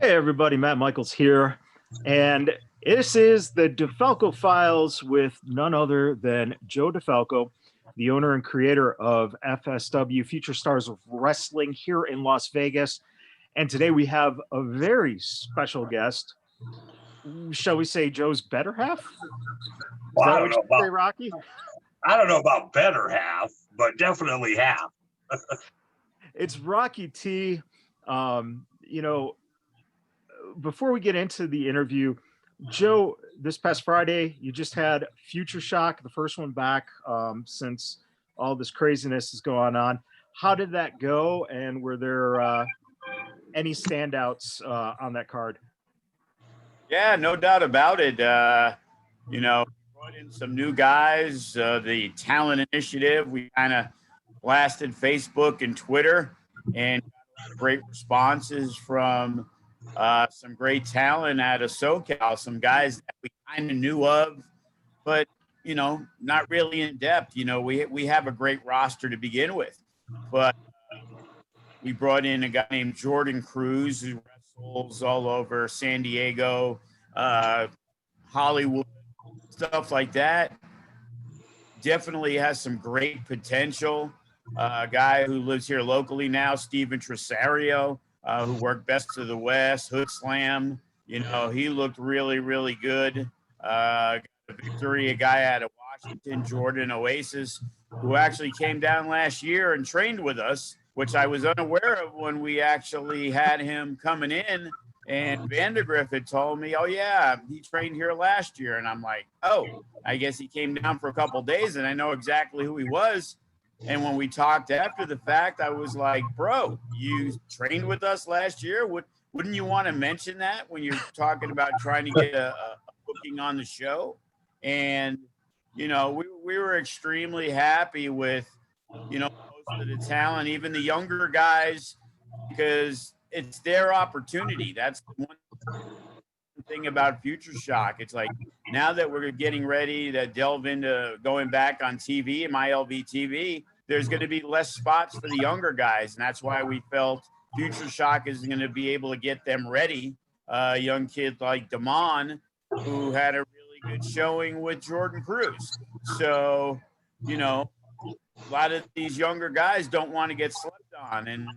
Hey everybody, Matt Michaels here, and this is the DeFalco Files with none other than Joe DeFalco, the owner and creator of FSW Future Stars of Wrestling here in Las Vegas. And today we have a very special guest. Shall we say Joe's better half? Is Well, that I what don't you know about say, Rocky? I don't know about better half, but definitely half. It's Rocky T. Before we get into the interview, Joe, this past Friday, you just had Future Shock, the first one back since all this craziness is going on. How did that go? And were there any standouts on that card? Yeah, no doubt about it. Brought in some new guys. The talent initiative, we kind of blasted Facebook and Twitter and got a lot of great responses from some great talent out of SoCal, some guys that we kind of knew of, but, not really in depth. We have a great roster to begin with, but we brought in a guy named Jordan Cruz who wrestles all over San Diego, Hollywood, stuff like that. Definitely has some great potential. A guy who lives here locally now, Steven Tresario, who worked Best of the West, Hood Slam. He looked really, really good. Got a victory, a guy out of Washington, Jordan Oasis, who actually came down last year and trained with us, which I was unaware of when we actually had him coming in. And Vandergriff had told me, oh, yeah, he trained here last year. And I'm like, oh, I guess he came down for a couple of days and I know exactly who he was. And when we talked after the fact, I was like, bro, you trained with us last year. Wouldn't you want to mention that when you're talking about trying to get a booking on the show? And, we were extremely happy with, most of the talent, even the younger guys, because it's their opportunity. That's the one thing about Future Shock. It's like now that we're getting ready to delve into going back on TV and MyLV TV, there's going to be less spots for the younger guys. And that's why we felt Future Shock is going to be able to get them ready. A young kid like Damon, who had a really good showing with Jordan Cruz. So, a lot of these younger guys don't want to get slept on. And,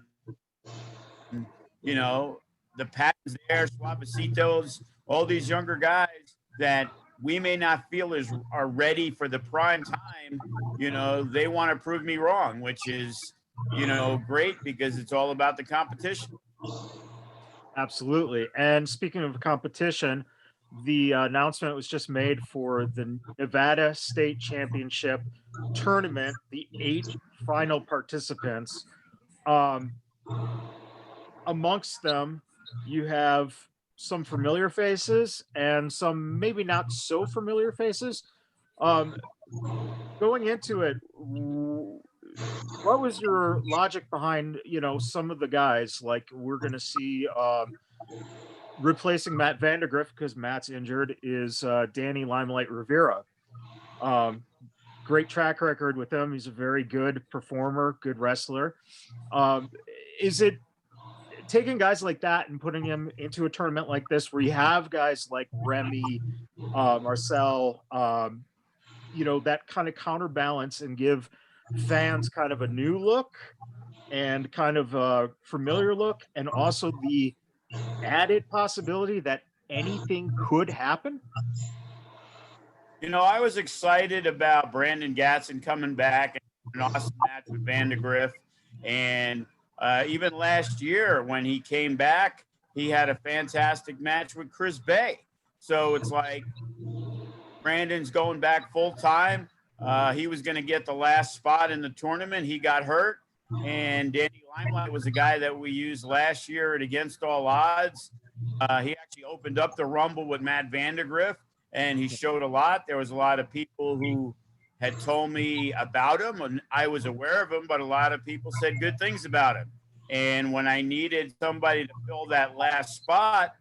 the Patents there, Suavecitos, all these younger guys that we may not feel are ready for the prime time, they want to prove me wrong, which is, great because it's all about the competition. Absolutely. And speaking of competition, the announcement was just made for the Nevada State Championship tournament, the 8 final participants. Amongst them, you have some familiar faces and some maybe not so familiar faces. Going into it, what was your logic behind, some of the guys? Like we're going to see replacing Matt Vandergriff because Matt's injured is Danny Limelight Rivera. Great track record with him. He's a very good performer, good wrestler. Is it taking guys like that and putting them into a tournament like this where you have guys like Remy, Marcel, that kind of counterbalance and give fans kind of a new look and kind of a familiar look, and also the added possibility that anything could happen? I was excited about Brandon Gatson coming back and an awesome match with Vandergriff. And even last year when he came back, he had a fantastic match with Chris Bay. So it's like Brandon's going back full time. He was going to get the last spot in the tournament. He got hurt. And Danny Limelight was a guy that we used last year at Against All Odds. He actually opened up the Rumble with Matt Vandergriff, and he showed a lot. There was a lot of people who had told me about him, and I was aware of him, but a lot of people said good things about him. And when I needed somebody to fill that last spot,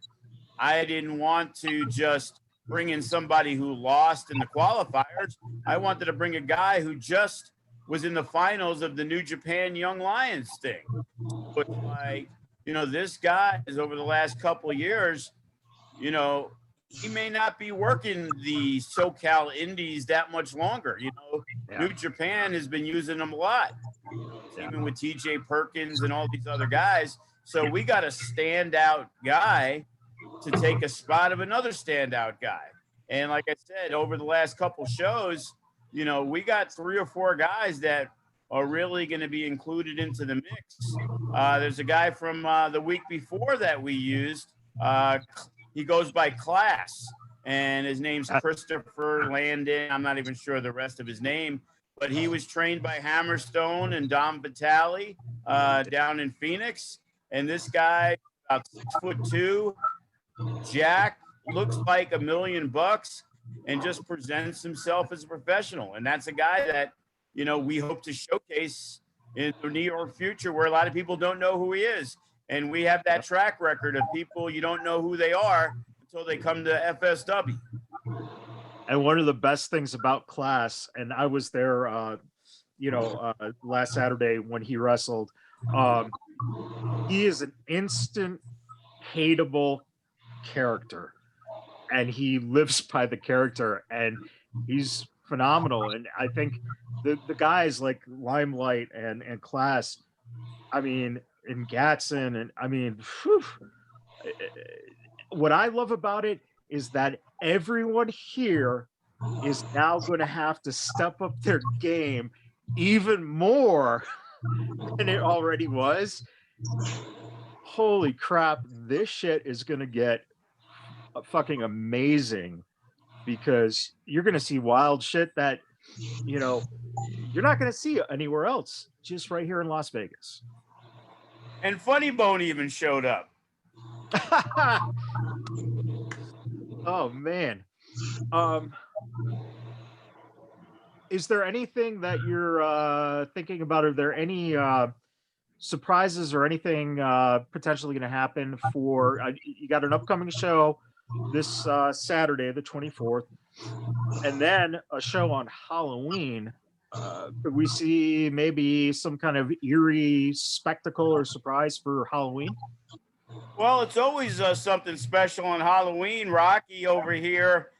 I didn't want to just bring in somebody who lost in the qualifiers. I wanted to bring a guy who just was in the finals of the New Japan Young Lions thing. But like, this guy is over the last couple of years, he may not be working the SoCal Indies that much longer. Yeah. New Japan has been using him a lot, even with TJ Perkins and all these other guys. So we got a standout guy to take a spot of another standout guy. And like I said, over the last couple shows, we got 3 or 4 guys that are really going to be included into the mix. There's a guy from the week before that we used. He goes by Class, and his name's Christopher Landon. I'm not even sure the rest of his name, but he was trained by Hammerstone and Dom Vitale down in Phoenix. And this guy, about 6'2", Jack, looks like $1 million and just presents himself as a professional. And that's a guy that, we hope to showcase in the near future, where a lot of people don't know who he is. And we have that track record of people, you don't know who they are until they come to FSW. And one of the best things about Class, and I was there, last Saturday when he wrestled, he is an instant hateable character, and he lives by the character, and he's phenomenal. And I think the guys like Limelight and Class, I mean, and Gatson, and I mean, what I love about it is that everyone here is now going to have to step up their game even more than it already was. Holy crap, this shit is going to get fucking amazing, because you're going to see wild shit that, you're not going to see anywhere else, just right here in Las Vegas. And Funny Bone even showed up. Oh, man. Is there anything that you're thinking about? Are there any surprises or anything potentially going to happen for you got an upcoming show this Saturday, the 24th, and then a show on Halloween? Could we see maybe some kind of eerie spectacle or surprise for Halloween? Well, it's always something special on Halloween. Rocky over here,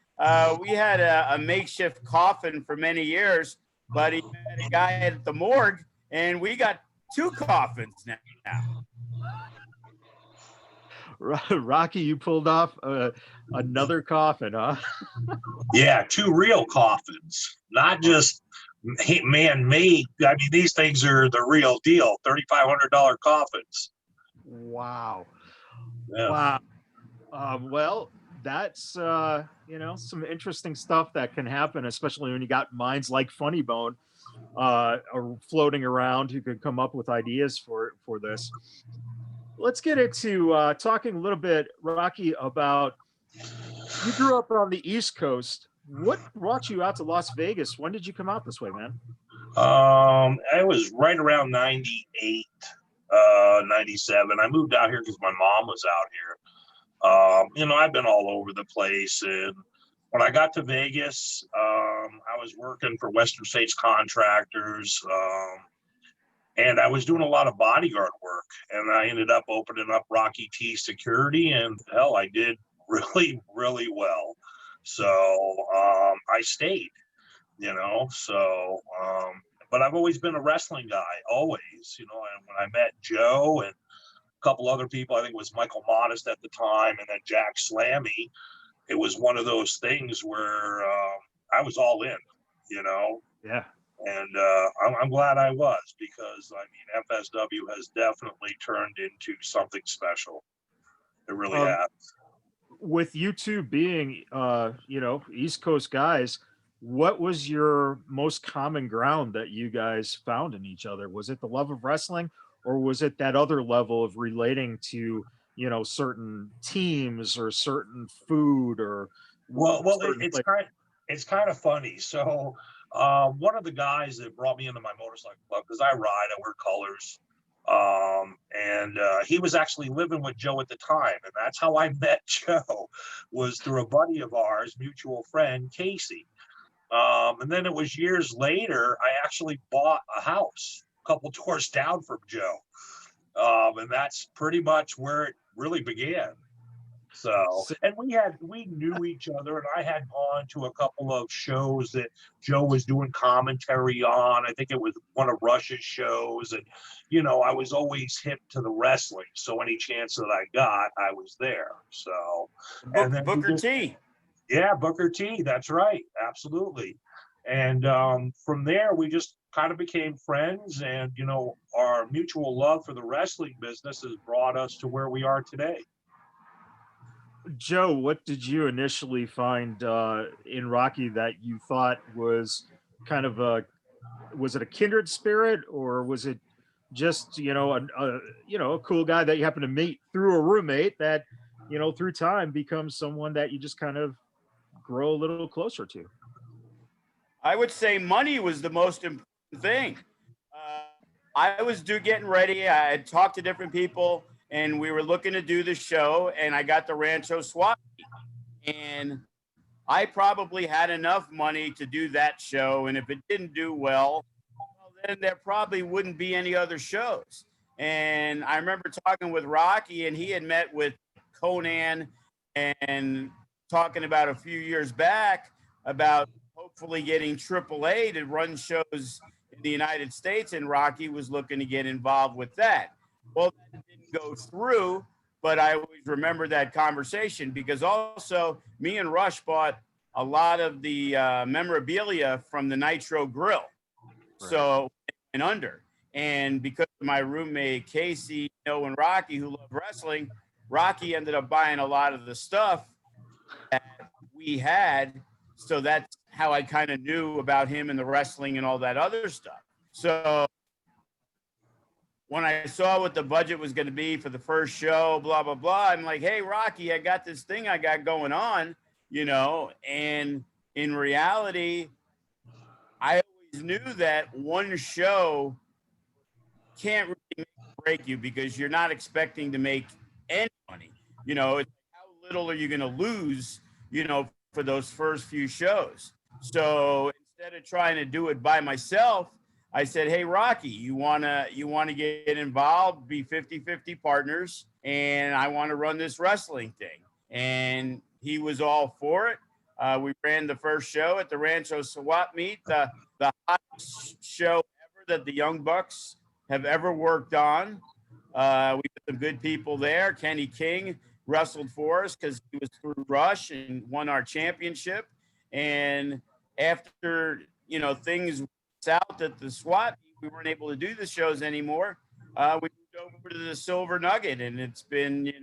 we had a makeshift coffin for many years, but he had a guy at the morgue, and we got 2 coffins now. Rocky, you pulled off another coffin, huh? Yeah, 2 real coffins, not just man-made. I mean, these things are the real deal. $3,500 coffins. Wow. Yeah. Wow. Well, that's some interesting stuff that can happen, especially when you got minds like Funny Bone are floating around who could come up with ideas for this. Let's get into talking a little bit, Rocky, about, you grew up on the East Coast. What brought you out to Las Vegas? When did you come out this way, man? I was right around 98, 97. I moved out here because my mom was out here. I've been all over the place. And when I got to Vegas, I was working for Western States Contractors. And I was doing a lot of bodyguard work, and I ended up opening up Rocky T Security, and hell, I did really, really well. So I stayed, but I've always been a wrestling guy, always, and when I met Joe and a couple other people, I think it was Michael Modest at the time, and then Jack Slammy, it was one of those things where I was all in, Yeah. And I'm glad I was, because FSW has definitely turned into something special. It really has. With you two being, East Coast guys, what was your most common ground that you guys found in each other? Was it the love of wrestling, or was it that other level of relating to, certain teams or certain food or? Well, it's kind of funny. So one of the guys that brought me into my motorcycle club, because I ride, I wear colors, and he was actually living with Joe at the time, and that's how I met Joe, was through a buddy of ours, mutual friend Casey. And then it was years later, I actually bought a house a couple doors down from Joe. And that's pretty much where it really began. So, and we knew each other, and I had gone to a couple of shows that Joe was doing commentary on. I think it was one of Rush's shows, and I was always hip to the wrestling. So any chance that I got, I was there. So, and then Booker T. Yeah, Booker T. That's right, absolutely. And from there, we just kind of became friends, and our mutual love for the wrestling business has brought us to where we are today. Joe, what did you initially find in Rocky that you thought was kind of was it a kindred spirit, or was it just a cool guy that you happen to meet through a roommate that through time becomes someone that you just kind of grow a little closer to? I would say money was the most important thing. I was getting ready. I had talked to different people, and we were looking to do the show, and I got the Rancho swap meet. And I probably had enough money to do that show. And if it didn't do well, then there probably wouldn't be any other shows. And I remember talking with Rocky, and he had met with Conan and talking about a few years back about hopefully getting AAA to run shows in the United States, and Rocky was looking to get involved with that. Well, that didn't go through, but I always remember that conversation because also me and Rush bought a lot of the memorabilia from the Nitro Grill. Right. So, and under. And because of my roommate, Casey, and Rocky, who love wrestling, Rocky ended up buying a lot of the stuff that we had. So that's how I kind of knew about him and the wrestling and all that other stuff. So when I saw what the budget was going to be for the first show, blah, blah, blah, I'm like, hey, Rocky, I got this thing I got going on, and in reality, I always knew that one show can't really make or break you because you're not expecting to make any money. It's how little are you going to lose, for those first few shows. So instead of trying to do it by myself, I said, hey, Rocky, you wanna get involved, be 50-50 partners, and I want to run this wrestling thing. And he was all for it. We ran the first show at the Rancho Swap Meet, the hottest show ever that the Young Bucks have ever worked on. We had some good people there. Kenny King wrestled for us because he was through Rush and won our championship. And after, things south at the SWAT, we weren't able to do the shows anymore. We moved over to the Silver Nugget, and it's been,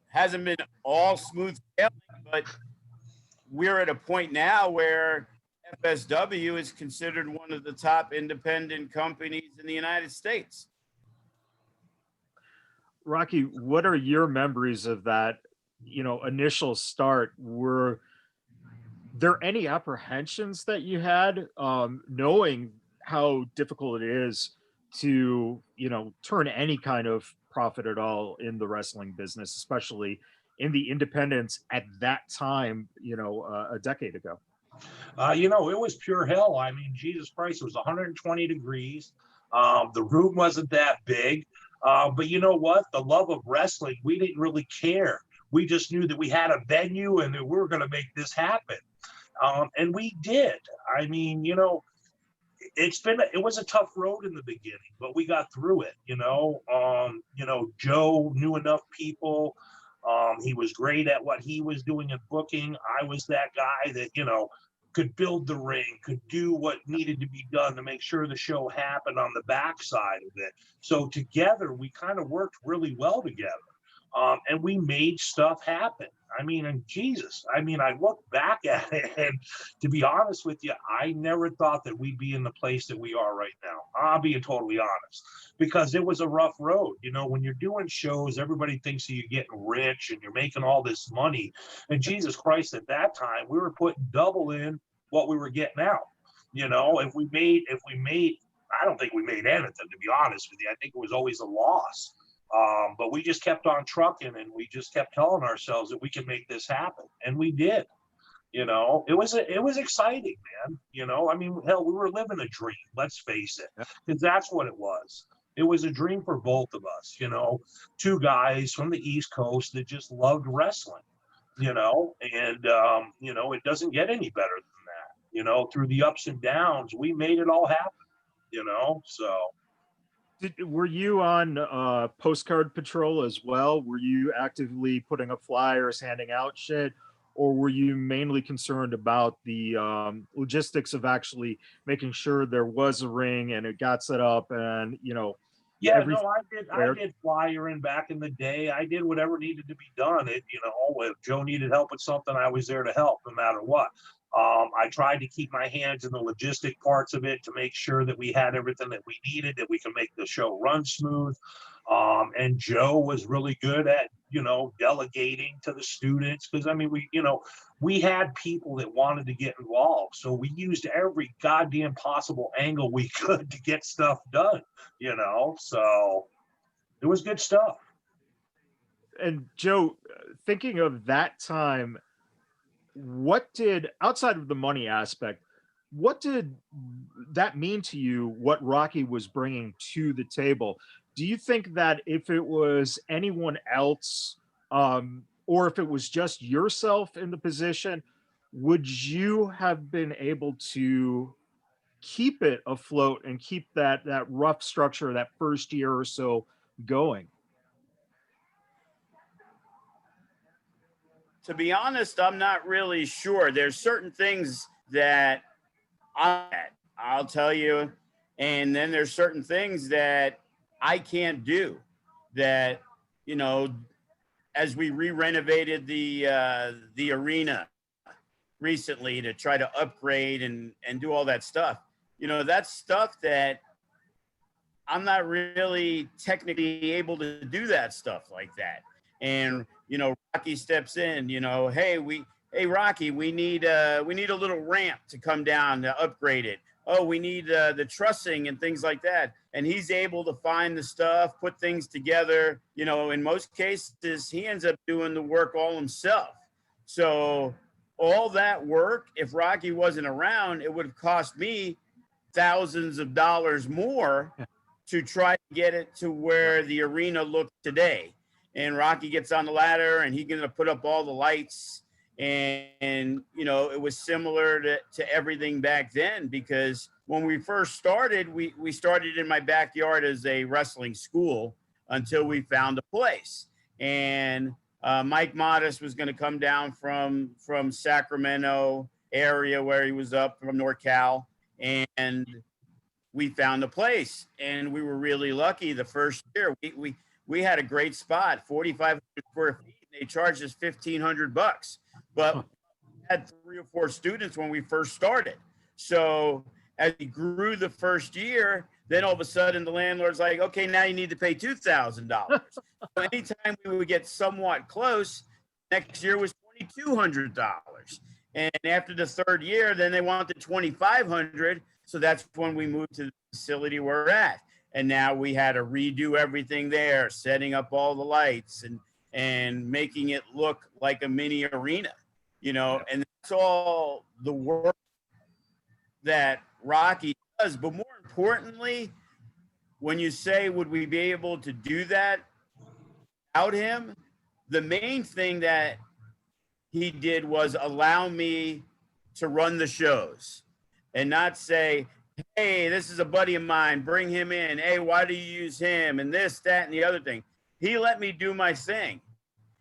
hasn't been all smooth sailing, but we're at a point now where FSW is considered one of the top independent companies in the United States. Rocky, what are your memories of that, initial start? Were there any apprehensions that you had, knowing how difficult it is to, turn any kind of profit at all in the wrestling business, especially in the independents at that time, a decade ago? It was pure hell. I mean, Jesus Christ, it was 120 degrees. The room wasn't that big. But you know what? The love of wrestling, we didn't really care. We just knew that we had a venue and that we were going to make this happen. And we did. I mean, it was a tough road in the beginning, but we got through it, Joe knew enough people. He was great at what he was doing in booking. I was that guy that, could build the ring, could do what needed to be done to make sure the show happened on the backside of it. So together, we kind of worked really well together. And we made stuff happen. I mean, and Jesus, I look back at it, and to be honest with you, I never thought that we'd be in the place that we are right now. I'm being totally honest, because it was a rough road. When you're doing shows, everybody thinks that you're getting rich and you're making all this money. And Jesus Christ, at that time, we were putting double in what we were getting out. If we made, I don't think we made anything, to be honest with you. I think it was always a loss. But we just kept on trucking, and we just kept telling ourselves that we can make this happen, and we did. It was exciting, man. Hell, we were living a dream. Let's face it, because that's what it was. It was a dream for both of us, you know, two guys from the East Coast that just loved wrestling, you know, and, you know, it doesn't get any better than that, you know, through the ups and downs, we made it all happen, you know, so. Were you on postcard patrol as well? Were you actively putting up flyers, handing out shit, or were you mainly concerned about the logistics of actually making sure there was a ring and it got set up and Yeah, everything? no, I did flyering back in the day. I did whatever needed to be done. It, you know, if Joe needed help with something, I was there to help no matter what. I tried to keep my hands in the logistic parts of it to make sure that we had everything that we needed, that we can make the show run smooth. And Joe was really good at, you know, delegating to the students because I mean, we had people that wanted to get involved, so we used every goddamn possible angle we could to get stuff done, you know. So it was good stuff. And Joe, thinking of that time, what did, outside of the money aspect, what did that mean to you, what Rocky was bringing to the table? Do you think that if it was anyone else, or if it was just yourself in the position, would you have been able to keep it afloat and keep that rough structure that first year or so going? To be honest, I'm not really sure. There's certain things that I'll tell you, and then there's certain things that I can't do. That you know, as we re-renovated the arena recently to try to upgrade and do all that stuff. You know, that's stuff that I'm not really technically able to do that stuff like that. And you know, Rocky steps in. You know, hey Rocky, we need a little ramp to come down to upgrade it. Oh, we need the trussing and things like that. And he's able to find the stuff, put things together. You know, in most cases, he ends up doing the work all himself. So all that work, if Rocky wasn't around, it would have cost me thousands of dollars more to try to get it to where the arena looks today. And Rocky gets on the ladder and he's going to put up all the lights. And you know, it was similar to everything back then because when we first started, we started in my backyard as a wrestling school until we found a place. And Mike Modest was going to come down from Sacramento area where he was up from NorCal. And we found a place and we were really lucky the first year. We had a great spot, 4,500 square feet. And they charged us $1,500, but we had 3 or 4 students when we first started. So as we grew the first year, then all of a sudden the landlord's like, okay, now you need to pay $2,000. So anytime we would get somewhat close, next year was $2,200. And after the third year, then they wanted $2,500. So that's when we moved to the facility we're at. And now we had to redo everything there, setting up all the lights and making it look like a mini arena, you know, and that's all the work that Rocky does. But more importantly, when you say, would we be able to do that without him? The main thing that he did was allow me to run the shows and not say, hey, this is a buddy of mine, bring him in. Hey, why do you use him? And this, that, and the other thing. He let me do my thing.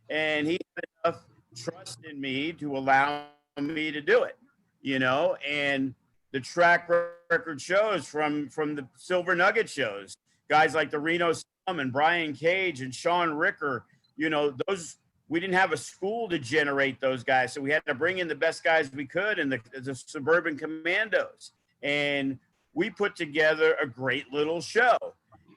And he had enough trust in me to allow me to do it, you know, and the track record shows from the Silver Nugget shows, guys like the Reno Scum and Brian Cage and Sean Ricker, you know, those, we didn't have a school to generate those guys. So we had to bring in the best guys we could and the Suburban Commandos. And we put together a great little show.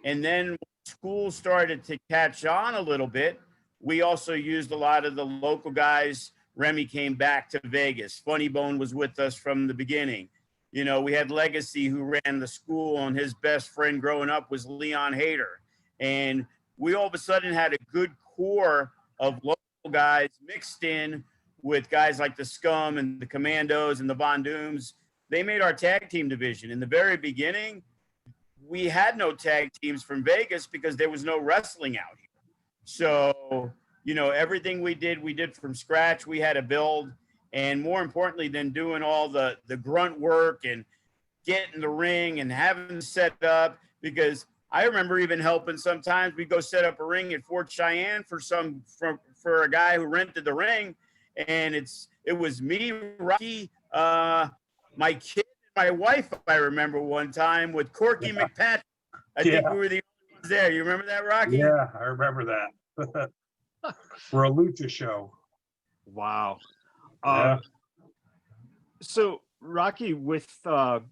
And then when school started to catch on a little bit, we also used a lot of the local guys. Remy came back to Vegas. Funny Bone was with us from the beginning. You know, we had Legacy who ran the school, and his best friend growing up was Leon Hader. And we all of a sudden had a good core of local guys mixed in with guys like the Scum and the Commandos and the Von Dooms. They made our tag team division. In the very beginning, we had no tag teams from Vegas because there was no wrestling out here. So, you know, everything we did from scratch. We had to build, and more importantly than doing all the grunt work and getting in the ring and having to set up, because I remember even helping sometimes. We go set up a ring at Fort Cheyenne for a guy who rented the ring, and it was me, Rocky, my kid, and my wife. I remember one time with Corky McPatrick. I think we were the only ones there. You remember that, Rocky? Yeah, I remember that. For a lucha show. Wow. Yeah. So Rocky, with kind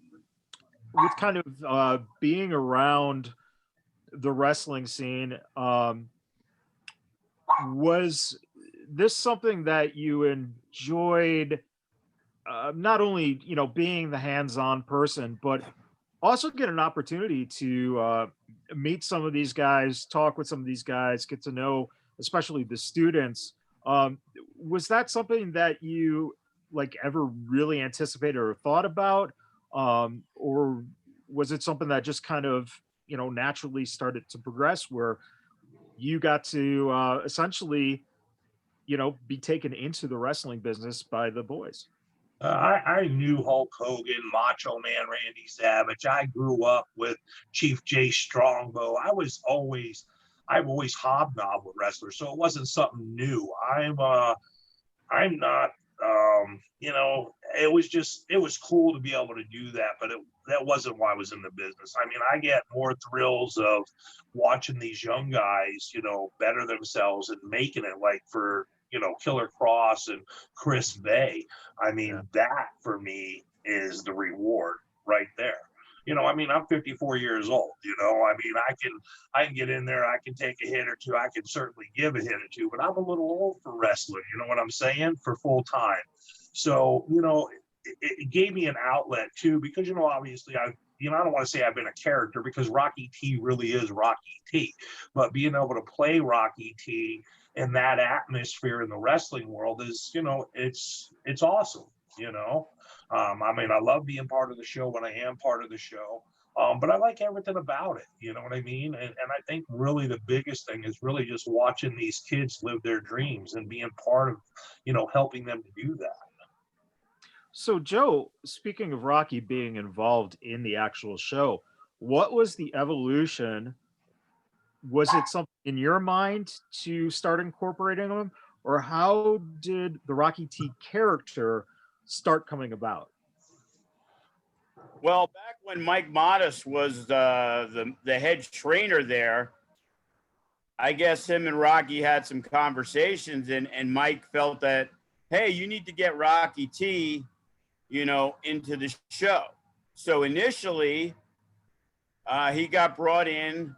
of being around the wrestling scene, was this something that you enjoyed? Not only, you know, being the hands-on person, but also get an opportunity to meet some of these guys, talk with some of these guys, get to know, especially the students. Was that something that you like ever really anticipated or thought about? Or was it something that just kind of, you know, naturally started to progress where you got to essentially, you know, be taken into the wrestling business by the boys? I knew Hulk Hogan, Macho Man Randy Savage. I grew up with Chief Jay Strongbow. I've always hobnobbed with wrestlers, so it wasn't something new. I'm not, you know, it was cool to be able to do that, but that wasn't why I was in the business. I mean, I get more thrills of watching these young guys, you know, better themselves and making it, like for, you know, Killer Cross and Chris Bay. I mean, that for me is the reward right there. You know, I mean, I'm 54 years old, you know, I mean, I can get in there, I can take a hit or two, I can certainly give a hit or two, but I'm a little old for wrestling, you know what I'm saying, for full time. So, you know, it gave me an outlet too, because, you know, obviously I don't want to say I've been a character, because Rocky T really is Rocky T, but being able to play Rocky T in that atmosphere in the wrestling world is, you know, it's awesome, you know. I mean, I love being part of the show when I am part of the show, but I like everything about it, you know what I mean? And I think really the biggest thing is really just watching these kids live their dreams and being part of, you know, helping them to do that. So, Joe, speaking of Rocky being involved in the actual show, what was the evolution? Was it something in your mind to start incorporating them, or how did the Rocky T character start coming about? Well, back when Mike Modest was the head trainer there, I guess him and Rocky had some conversations, and Mike felt that, hey, you need to get Rocky T, you know, into the show. So initially, he got brought in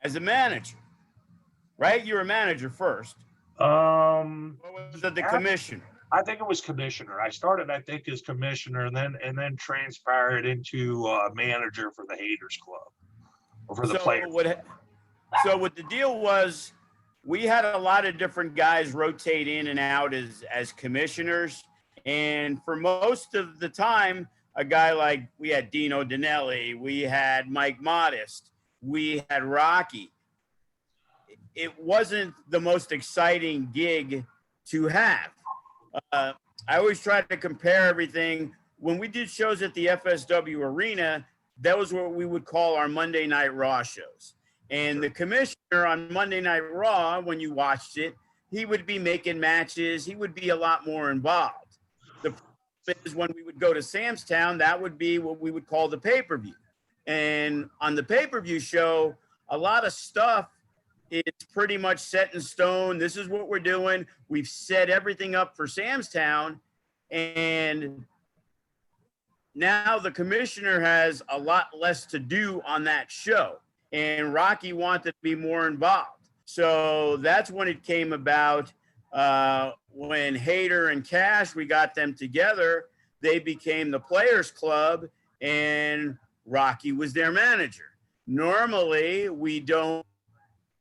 as a manager, right? You were a manager first. Or was it the commissioner? I think it was commissioner. I started, I think, as commissioner, and then transpired into manager for the Haters Club, or for the players. So what the deal was, we had a lot of different guys rotate in and out as commissioners, and for most of the time, a guy like, we had Dino Danelli, we had Mike Modest, we had Rocky. It wasn't the most exciting gig to have. I always try to compare everything. When we did shows at the FSW Arena, that was what we would call our Monday Night Raw shows. And the commissioner on Monday Night Raw, when you watched it, he would be making matches. He would be a lot more involved. The problem is when we would go to Sam's Town, that would be what we would call the pay-per-view. And on the pay-per-view show, a lot of stuff is pretty much set in stone. This is what we're doing. We've set everything up for Sam's Town. And now the commissioner has a lot less to do on that show. And Rocky wanted to be more involved. So that's when it came about. When Hader and Cash, we got them together, they became the Players Club, and Rocky was their manager. Normally, we don't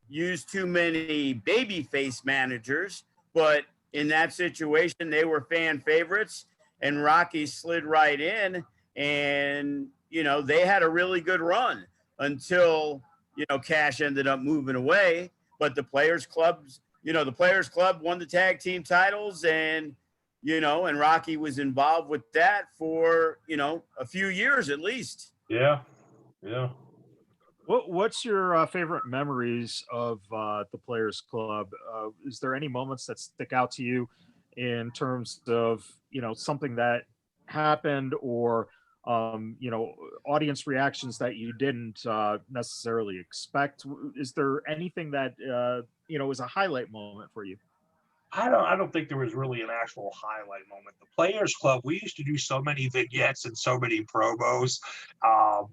use too many babyface managers, but in that situation, they were fan favorites, and Rocky slid right in, and you know, they had a really good run until, you know, Cash ended up moving away. But the Players Clubs, you know, the Players Club won the tag team titles, and, you know, and Rocky was involved with that for, you know, a few years at least. Yeah. Yeah. What's your favorite memories of the Players Club? Is there any moments that stick out to you in terms of, you know, something that happened, or you know, audience reactions that you didn't necessarily expect? Is there anything that you know, is a highlight moment for you? I don't think there was really an actual highlight moment. The Players Club, we used to do so many vignettes and so many promos, um,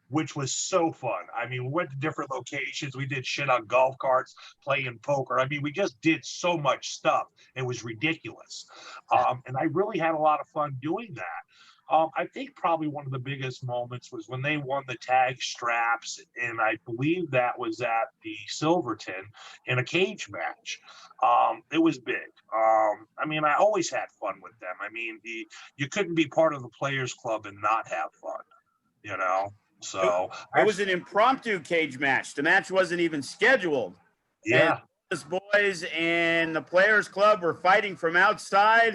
which was so fun. I mean, we went to different locations. We did shit on golf carts, playing poker. I mean, we just did so much stuff. It was ridiculous. And I really had a lot of fun doing that. I think probably one of the biggest moments was when they won the tag straps, and I believe that was at the Silverton in a cage match. It was big. I mean, I always had fun with them. I mean, you couldn't be part of the Players Club and not have fun, you know? So It was an impromptu cage match. The match wasn't even scheduled. yeah. And the Boys and the Players Club were fighting from outside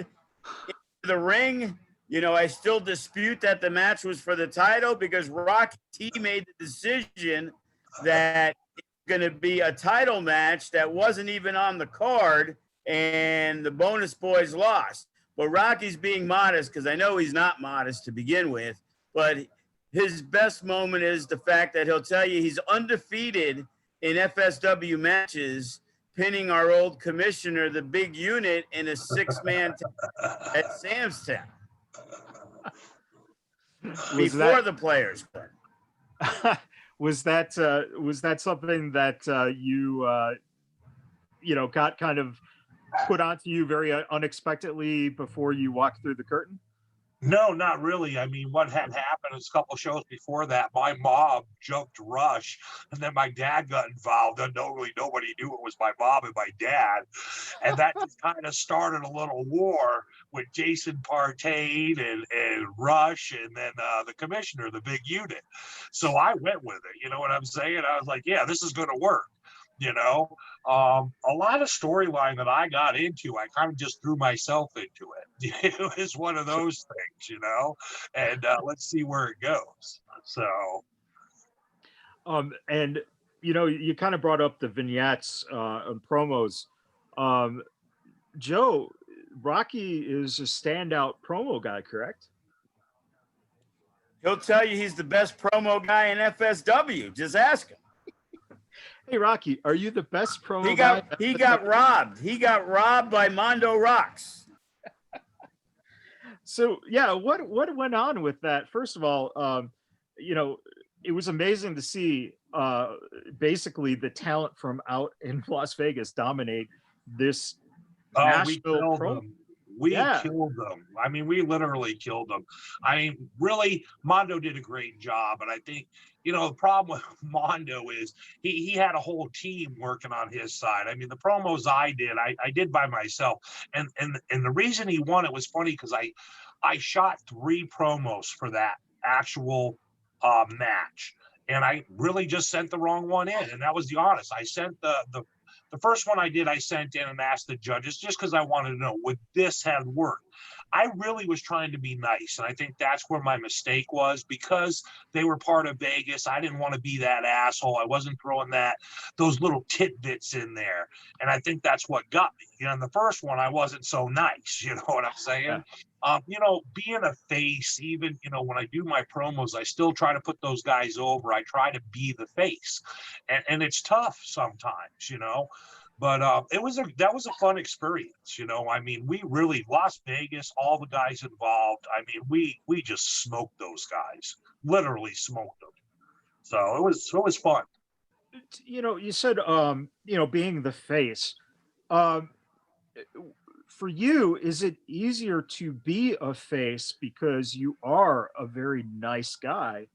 into the ring. You know, I still dispute that the match was for the title, because Rocky T made the decision that it's going to be a title match that wasn't even on the card, and the Bonus Boys lost. But Rocky's being modest, because I know he's not modest to begin with, but his best moment is the fact that he'll tell you he's undefeated in FSW matches, pinning our old commissioner, the Big Unit, in a 6-man at Samstown. Before the Players Club. Was that something that you know, got kind of put onto you very unexpectedly before you walked through the curtain? No, not really. I mean, what had happened is a couple shows before that, my mom jumped Rush, and then my dad got involved. Unknowingly, nobody knew it was my mom and my dad. And that just kind of started a little war with Jason Partain and Rush, and then the commissioner, the Big Unit. So I went with it. You know what I'm saying? I was like, yeah, this is going to work. You know, a lot of storyline that I got into, I kind of just threw myself into it. It was one of those things, you know, and let's see where it goes. So, and you know, you kind of brought up the vignettes and promos. Joe, Rocky is a standout promo guy, correct? He'll tell you he's the best promo guy in FSW. Just ask him. Hey, Rocky, are you the best promo guy? He got robbed. He got robbed by Mondo Rocks. So yeah, what went on with that? First of all, you know, it was amazing to see basically the talent from out in Las Vegas dominate this Nashville promo. We killed them. I mean, we literally killed them. I mean, really, Mondo did a great job. And I think, you know, the problem with Mondo is he had a whole team working on his side. I mean, the promos I did by myself. And the reason he won, it was funny because I shot 3 promos for that actual match. And I really just sent the wrong one in. And that was the honest. I sent the first one I sent in and asked the judges just because I wanted to know, would this have worked? I really was trying to be nice. And I think that's where my mistake was, because they were part of Vegas. I didn't want to be that asshole. I wasn't throwing those little tidbits in there. And I think that's what got me. You know, in the first one, I wasn't so nice. You know what I'm saying? Yeah. You know, being a face, even, you know, when I do my promos, I still try to put those guys over. I try to be the face, and it's tough sometimes, you know, but that was a fun experience. You know, I mean, we really, Las Vegas, all the guys involved. I mean, we just smoked those guys, literally smoked them. So it was fun. You know, you said, you know, being the face, for you, is it easier to be a face because you are a very nice guy,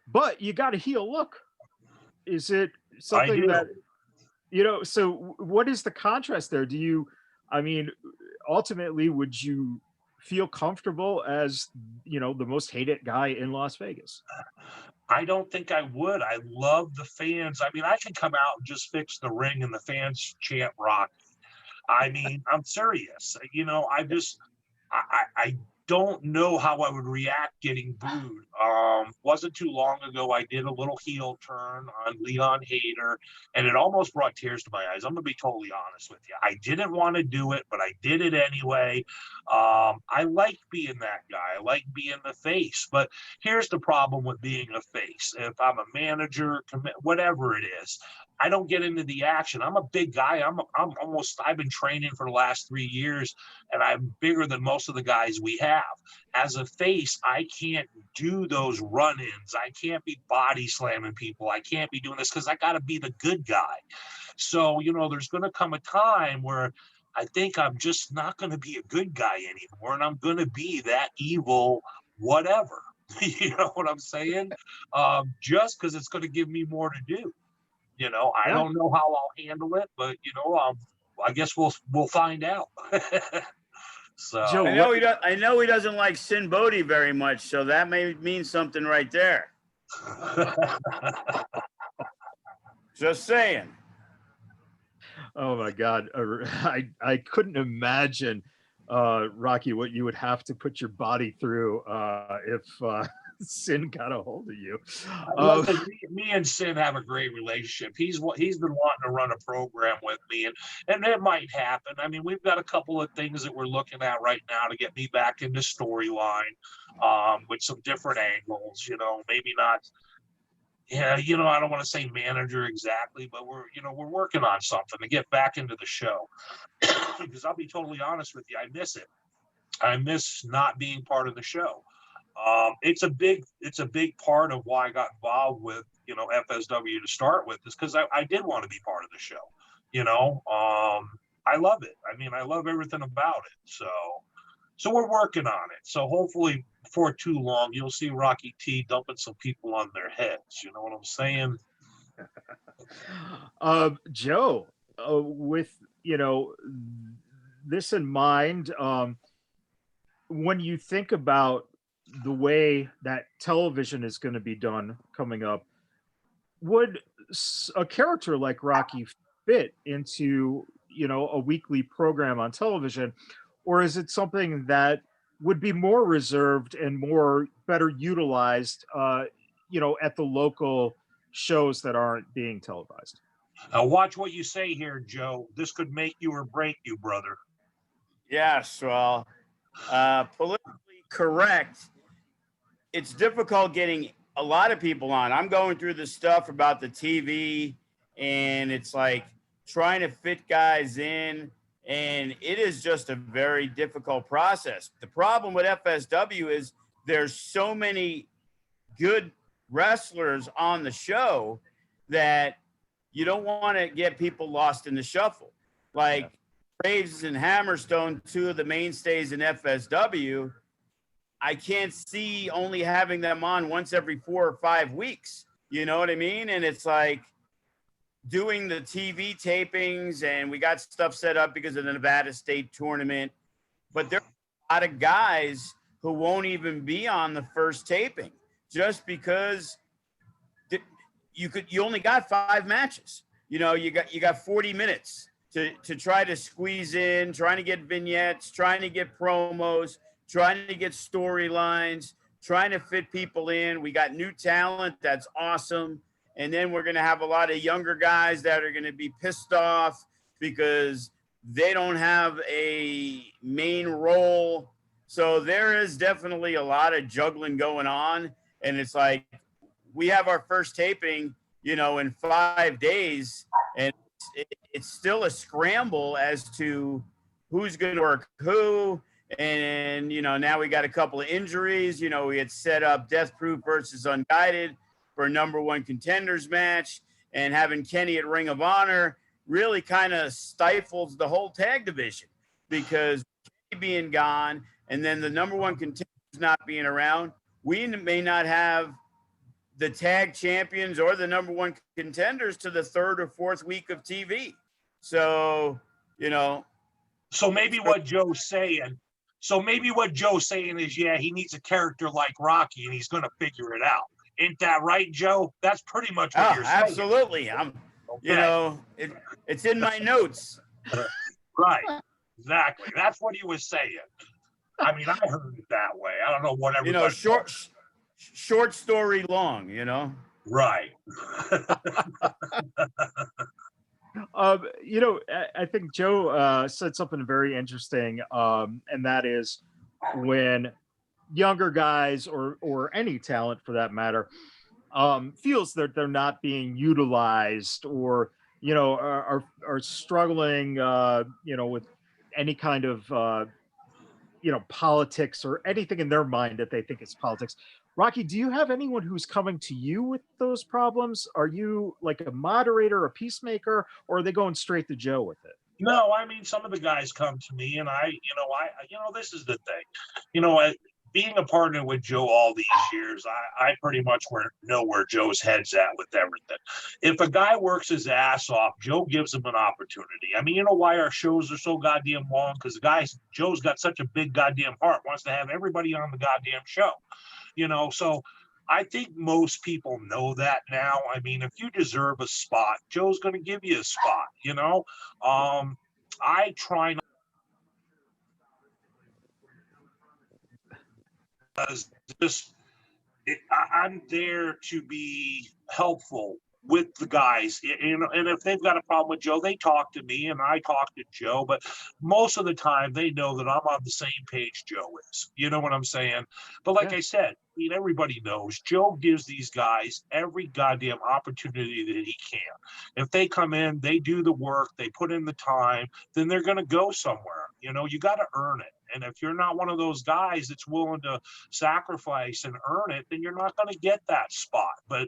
but you got a heel look? Is it something that, you know, so what is the contrast there? Do you, I mean, ultimately, would you feel comfortable as, the most hated guy in Las Vegas? I don't think I would. I love the fans. I mean, I can come out and just fix the ring and the fans chant Rocky. I mean, I'm serious. I don't know how I would react getting booed. Wasn't too long ago, I did a little heel turn on Leon Hader, and it almost brought tears to my eyes. I'm gonna be totally honest with you. I didn't want to do it, but I did it anyway. I like being that guy. I like being the face. But here's the problem with being a face. If I'm a manager, whatever it is, I don't get into the action. I'm a big guy. I've been training for the last 3 years, and I'm bigger than most of the guys we have. As a face, I can't do those run-ins. I can't be body slamming people. I can't be doing this because I got to be the good guy. So, there's going to come a time where I think I'm just not going to be a good guy anymore, and I'm going to be that evil whatever. You know what I'm saying? Just because it's going to give me more to do. I don't know how I'll handle it, but I guess we'll find out. So Joe, I know he doesn't like Sin Bodhi very much, so that may mean something right there. Just saying. Oh my God, I couldn't imagine, Rocky, what you would have to put your body through if Sin got a hold of you. Me and Sin have a great relationship. He's been wanting to run a program with me, and it might happen. I mean, we've got a couple of things that we're looking at right now to get me back into storyline, with some different angles. Maybe not. Yeah, I don't want to say manager exactly, but we're working on something to get back into the show. Because I'll be totally honest with you, I miss it. I miss not being part of the show. It's a big part of why I got involved with FSW to start with, is because I did want to be part of the show. I love it. I mean, I love everything about it. So we're working on it. So hopefully before too long, you'll see Rocky T dumping some people on their heads. You know what I'm saying? Joe, with this in mind, when you think about the way that television is going to be done coming up, would a character like Rocky fit into a weekly program on television, or is it something that would be more reserved and better utilized at the local shows that aren't being televised? Now watch what you say here, Joe. This could make you or break you, brother. Yes, well, politically correct. It's difficult getting a lot of people on. I'm going through the stuff about the TV, and it's like trying to fit guys in, and it is just a very difficult process. The problem with FSW is there's so many good wrestlers on the show that you don't want to get people lost in the shuffle. Like Graves and Hammerstone, two of the mainstays in FSW, I can't see only having them on once every 4 or 5 weeks. You know what I mean? And it's like doing the TV tapings, and we got stuff set up because of the Nevada State tournament. But there are a lot of guys who won't even be on the first taping just because you only got 5 matches. You got 40 minutes to try to squeeze in, trying to get vignettes, trying to get promos, trying to get storylines, trying to fit people in. We got new talent. That's awesome. And then we're going to have a lot of younger guys that are going to be pissed off because they don't have a main role. So there is definitely a lot of juggling going on. And it's like, we have our first taping, in 5 days, and it's still a scramble as to who's going to work who. And, now we got a couple of injuries. We had set up Death Proof versus Unguided for a #1 contenders match, and having Kenny at Ring of Honor really kind of stifles the whole tag division because Kenny being gone and then the #1 contenders not being around, we may not have the tag champions or the #1 contenders to the 3rd or 4th week of TV. So, So maybe what Joe's saying, So maybe what Joe's saying is, yeah, he needs a character like Rocky, and he's going to figure it out. Ain't that right, Joe? That's pretty much what you're saying. Absolutely. Okay. It's in my notes. Right. Exactly. That's what he was saying. I mean, I heard it that way. I don't know what everybody. Short story long. Right. I think Joe said something very interesting, and that is when younger guys or any talent for that matter feels that they're not being utilized or are struggling with any kind of politics or anything in their mind that they think is politics. Rocky, do you have anyone who's coming to you with those problems? Are you like a moderator, a peacemaker, or are they going straight to Joe with it? No, I mean, some of the guys come to me, and this is the thing, being a partner with Joe all these years, I pretty much know where Joe's head's at with everything. If a guy works his ass off, Joe gives him an opportunity. I mean, you know why our shows are so goddamn long? Because Joe's got such a big goddamn heart, wants to have everybody on the goddamn show, so I think most people know that now. I mean, if you deserve a spot, Joe's going to give you a spot, I try not I'm there to be helpful with the guys, and if they've got a problem with Joe, they talk to me and I talk to Joe, but most of the time they know that I'm on the same page Joe is. You know what I'm saying? But like I said, I mean, everybody knows Joe gives these guys every goddamn opportunity that he can. If they come in, they do the work, they put in the time, then they're going to go somewhere. You got to earn it. And if you're not one of those guys that's willing to sacrifice and earn it, then you're not going to get that spot. But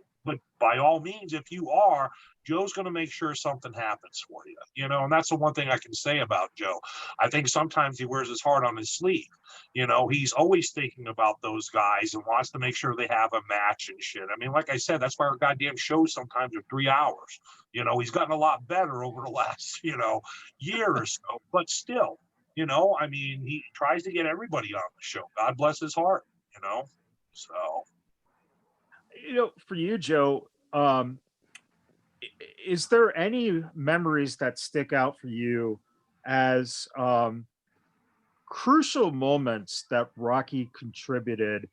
by all means, if you are, Joe's going to make sure something happens for you, and that's the one thing I can say about Joe. I think sometimes he wears his heart on his sleeve. He's always thinking about those guys and wants to make sure they have a match and shit. I mean, like I said, that's why our goddamn shows sometimes are 3 hours. He's gotten a lot better over the last, year or so, but still, I mean, he tries to get everybody on the show. God bless his heart, so. For you, Joe, is there any memories that stick out for you as crucial moments that Rocky contributed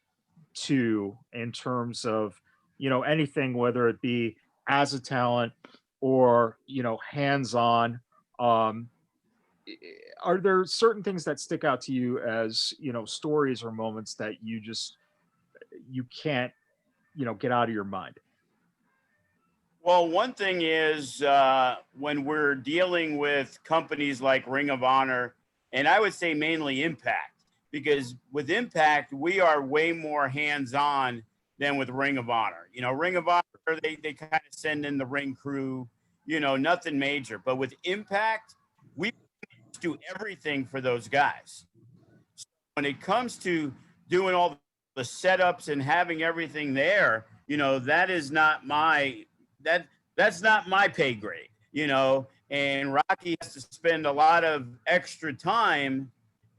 to in terms of, anything, whether it be as a talent or, hands-on? Are there certain things that stick out to you as, stories or moments that you can't, get out of your mind? Well, one thing is when we're dealing with companies like Ring of Honor, and I would say mainly Impact, because with Impact, we are way more hands-on than with Ring of Honor. Ring of Honor, they kind of send in the ring crew, nothing major. But with Impact, we do everything for those guys. So when it comes to doing all the setups and having everything there, that is not that's not my pay grade, and Rocky has to spend a lot of extra time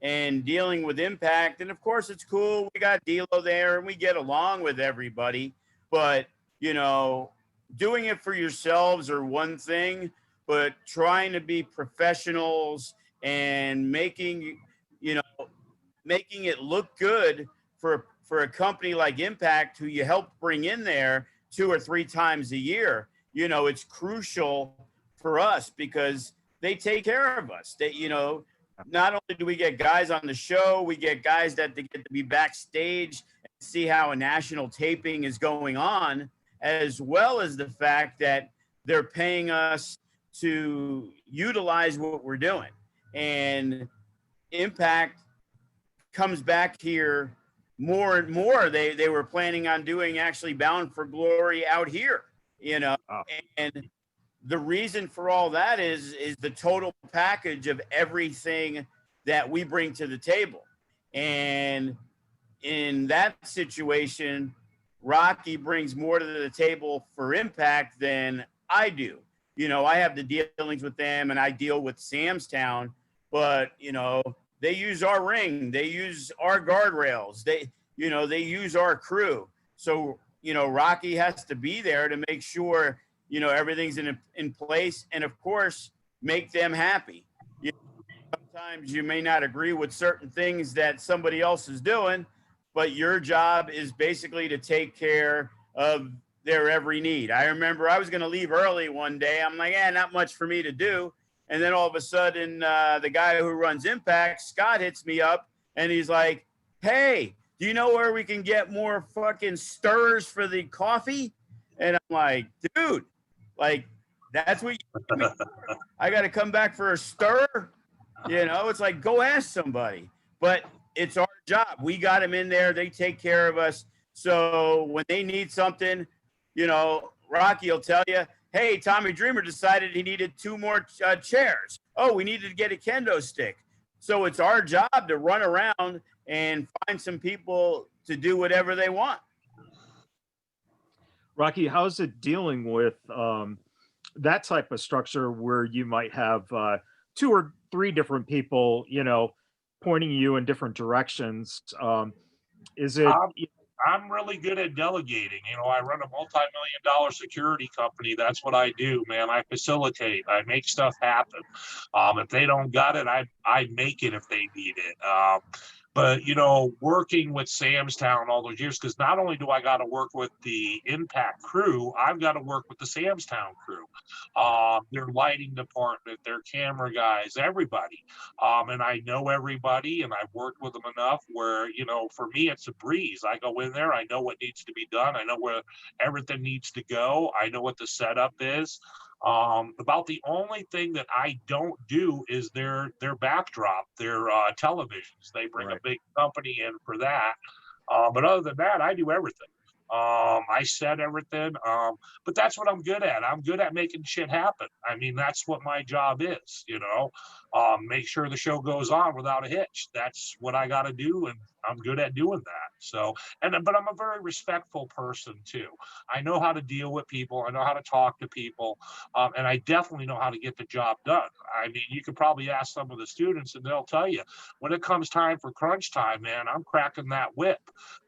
and dealing with Impact. And of course it's cool. We got D'Lo there and we get along with everybody, but doing it for yourselves are one thing, but trying to be professionals and making it look good for a company like Impact, who you help bring in there 2 or 3 times a year, it's crucial for us because they take care of us. They, not only do we get guys on the show, we get guys that they get to be backstage and see how a national taping is going on, as well as the fact that they're paying us to utilize what we're doing. And Impact comes back here more and more. They were planning on doing actually Bound for Glory out here, and the reason for all that is the total package of everything that we bring to the table. And in that situation, Rocky brings more to the table for Impact than I do. I have the dealings with them and I deal with Sam's Town, but they use our ring, they use our guardrails, they use our crew. So, Rocky has to be there to make sure, everything's in place, and of course, make them happy. Sometimes you may not agree with certain things that somebody else is doing, but your job is basically to take care of their every need. I remember I was going to leave early one day. I'm like, not much for me to do. And then all of a sudden, the guy who runs Impact, Scott, hits me up and he's like, hey, do you know where we can get more fucking stirrers for the coffee? And I'm like, dude, like, that's what you give me for? I got to come back for a stir? It's like, go ask somebody. But it's our job. We got them in there. They take care of us. So when they need something, Rocky will tell you, hey, Tommy Dreamer decided he needed 2 more chairs. Oh, we needed to get a kendo stick. So it's our job to run around and find some people to do whatever they want. Rocky, how's it dealing with that type of structure where you might have 2 or 3 different people, pointing you in different directions? Is it... I'm really good at delegating. I run a multi-million-dollar security company. That's what I do, man. I facilitate. I make stuff happen. If they don't got it, I make it if they need it. But, working with Sam's Town all those years, because not only do I got to work with the Impact crew, I've got to work with the Sam's Town crew, their lighting department, their camera guys, everybody. And I know everybody, and I've worked with them enough where, for me, it's a breeze. I go in there, I know what needs to be done. I know where everything needs to go. I know what the setup is. About the only thing that I don't do is their backdrop, their televisions. They bring a big company in for that. But other than that, I do everything. I set everything. But that's what I'm good at. I'm good at making shit happen. I mean, that's what my job is, make sure the show goes on without a hitch. That's what I got to do. And I'm good at doing that. So, but I'm a very respectful person too. I know how to deal with people. I know how to talk to people. And I definitely know how to get the job done. I mean, you could probably ask some of the students and they'll tell you when it comes time for crunch time, man, I'm cracking that whip.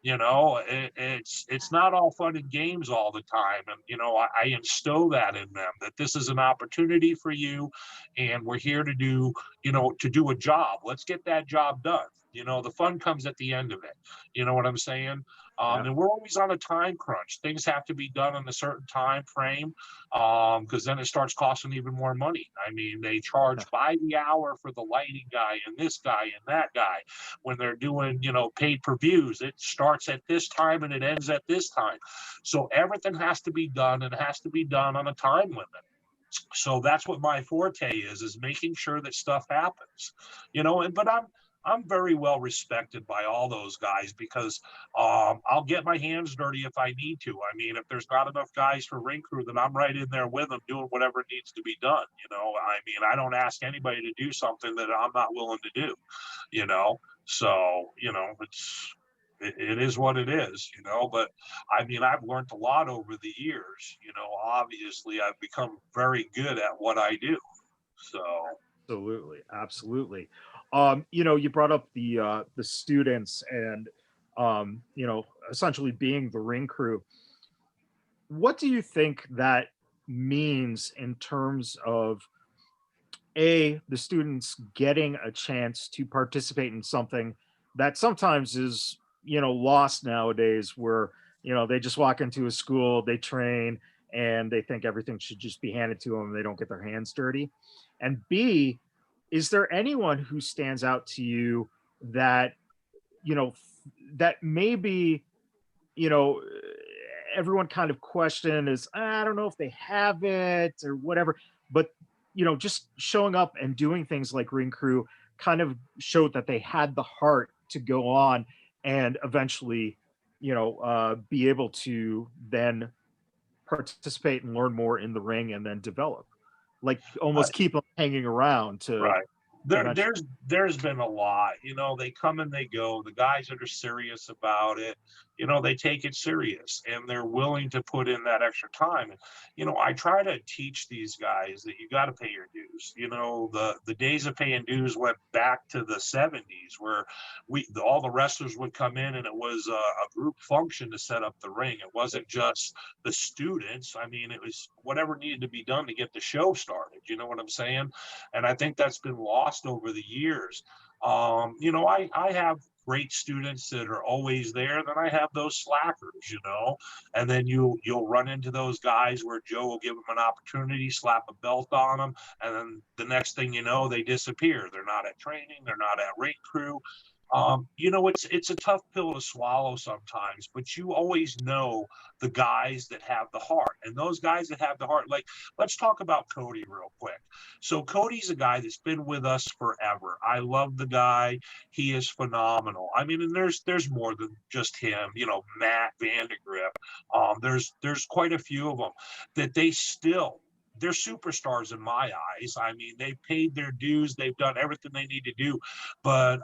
It's not all fun and games all the time. And, I instill that in them, that this is an opportunity for you. And we're here to do, to do a job. Let's get that job done. The fun comes at the end of it. You know what I'm saying? And we're always on a time crunch. Things have to be done in a certain time frame, because then it starts costing even more money. I mean, they charge by the hour for the lighting guy and this guy and that guy. When they're doing, paid per views, it starts at this time and it ends at this time. So everything has to be done, and it has to be done on a time limit. So that's what my forte is making sure that stuff happens, but I'm very well respected by all those guys because I'll get my hands dirty if I need to. I mean, if there's not enough guys for ring crew, then I'm right in there with them doing whatever needs to be done. I mean, I don't ask anybody to do something that I'm not willing to do, so, it is what it is, but I mean, I've learned a lot over the years, obviously I've become very good at what I do. So. Absolutely. You brought up the students and, essentially being the ring crew. What do you think that means in terms of the students getting a chance to participate in something that sometimes is, lost nowadays, where, they just walk into a school, they train, and they think everything should just be handed to them and they don't get their hands dirty? And B, is there anyone who stands out to you that, that maybe, everyone kind of question is, I don't know if they have it or whatever, but, just showing up and doing things like ring crew kind of showed that they had the heart to go on and eventually, be able to then participate and learn more in the ring and then develop, like almost keep them hanging around to. Right. There's been a lot, they come and they go. The guys that are serious about it, they take it serious and they're willing to put in that extra time. And, I try to teach these guys that you got to pay your dues. The days of paying dues went back to the 70s where all the wrestlers would come in and it was a group function to set up the ring. It wasn't just the students. I mean, it was whatever needed to be done to get the show started. You know what I'm saying? And I think that's been lost over the years. I have great students that are always there. Then I have those slackers, and then you'll run into those guys where Joe will give them an opportunity, slap a belt on them, and then the next thing you know, they disappear. They're not at training. They're not at ring crew. It's a tough pill to swallow sometimes, but you always know the guys that have the heart, and those guys that have the heart, like, let's talk about Cody real quick. So Cody's a guy that's been with us forever. I love the guy. He is phenomenal. I mean, and there's more than just him, Matt Vandegrip. There's quite a few of them that they're superstars in my eyes. I mean, they paid their dues. They've done everything they need to do, but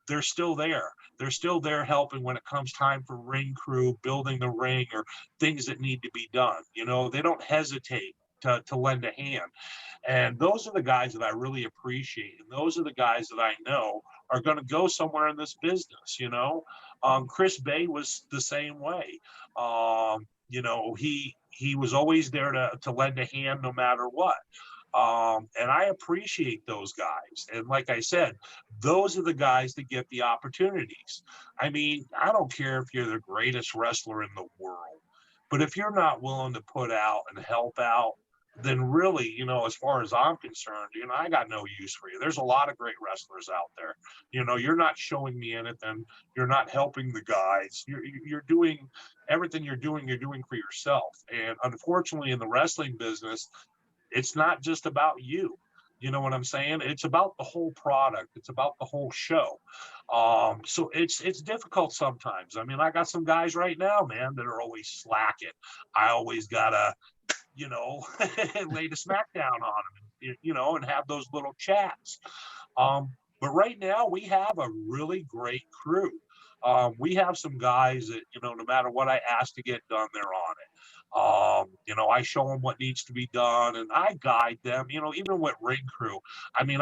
they're still there. They're still there helping when it comes time for ring crew, building the ring, or things that need to be done. They don't hesitate to lend a hand. And those are the guys that I really appreciate. And those are the guys that I know are going to go somewhere in this business. Chris Bay was the same way. He was always there to lend a hand no matter what. And I appreciate those guys. And like I said, those are the guys that get the opportunities. I mean, I don't care if you're the greatest wrestler in the world, but if you're not willing to put out and help out, then really, as far as I'm concerned, I got no use for you. There's a lot of great wrestlers out there. You're not showing me anything. You're not helping the guys. You're doing everything you're doing for yourself. And unfortunately, in the wrestling business, it's not just about you. You know what I'm saying? It's about the whole product. It's about the whole show. So it's difficult sometimes. I mean, I got some guys right now, man, that are always slacking. I always gotta, lay the smackdown on them, and have those little chats. But right now we have a really great crew. We have some guys that, no matter what I ask to get done, they're on it. I show them what needs to be done and I guide them, even with ring crew. I mean,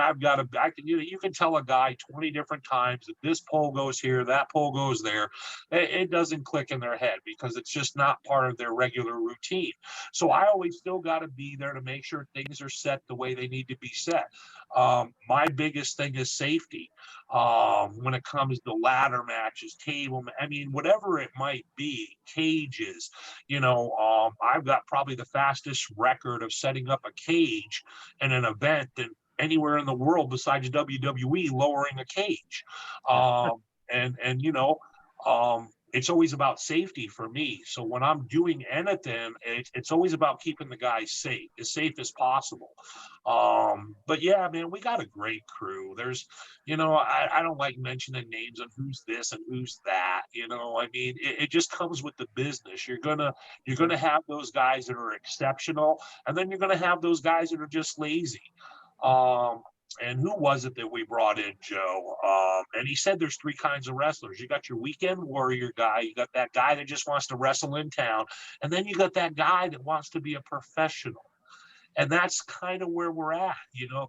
you can tell a guy 20 different times that this pole goes here, that pole goes there. It doesn't click in their head because it's just not part of their regular routine. So I always still got to be there to make sure things are set the way they need to be set. My biggest thing is safety. When it comes to ladder matches, whatever it might be, cages, I've got probably the fastest record of setting up a cage in an event than anywhere in the world besides WWE lowering a cage. It's always about safety for me. So when I'm doing anything, it's always about keeping the guys safe as possible. But yeah, man, we got a great crew. There's, I don't like mentioning names of who's this and who's that. It just comes with the business. You're gonna have those guys that are exceptional, and then you're gonna have those guys that are just lazy. And who was it that we brought in, Joe? And he said there's three kinds of wrestlers. You got your weekend warrior guy. You got that guy that just wants to wrestle in town. And then you got that guy that wants to be a professional. And that's kind of where we're at.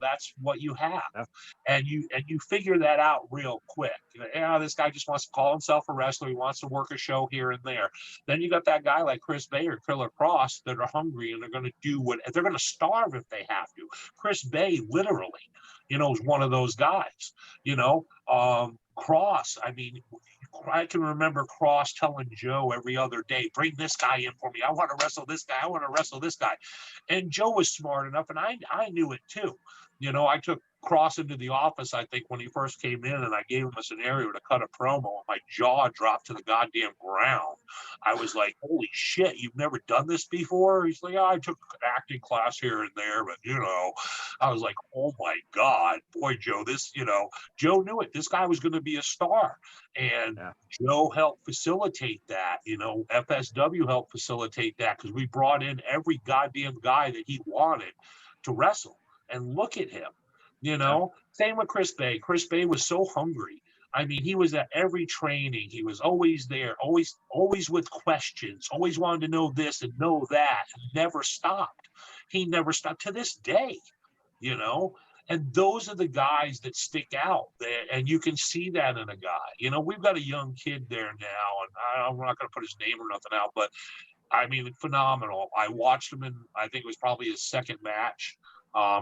That's what you have. Yeah. And you figure that out real quick. This guy just wants to call himself a wrestler. He wants to work a show here and there. Then you got that guy like Chris Bay or Killer Cross that are hungry and they're going to do they're going to starve if they have to. Chris Bay literally, is one of those guys. Cross, I can remember Cross telling Joe every other day, bring this guy in for me. I want to wrestle this guy. I want to wrestle this guy. And Joe was smart enough, and I knew it too. I took Cross into the office, I think, when he first came in, and I gave him a scenario to cut a promo, and my jaw dropped to the goddamn ground. I was like, holy shit, you've never done this before? He's like, I took acting class here and there, but, I was like, oh my God, boy, Joe, Joe knew it. This guy was going to be a star. And yeah. Joe helped facilitate that. FSW helped facilitate that because we brought in every goddamn guy that he wanted to wrestle. And look at him, Same with Chris Bay. Chris Bay was so hungry. I mean, he was at every training. He was always there, always with questions, always wanted to know this and know that, and never stopped. He never stopped to this day, you know. And those are the guys that stick out there, and you can see that in a guy. You know, we've got a young kid there now, and I'm not going to put his name or nothing out, but I mean, phenomenal. I watched him in, I think it was probably his second match.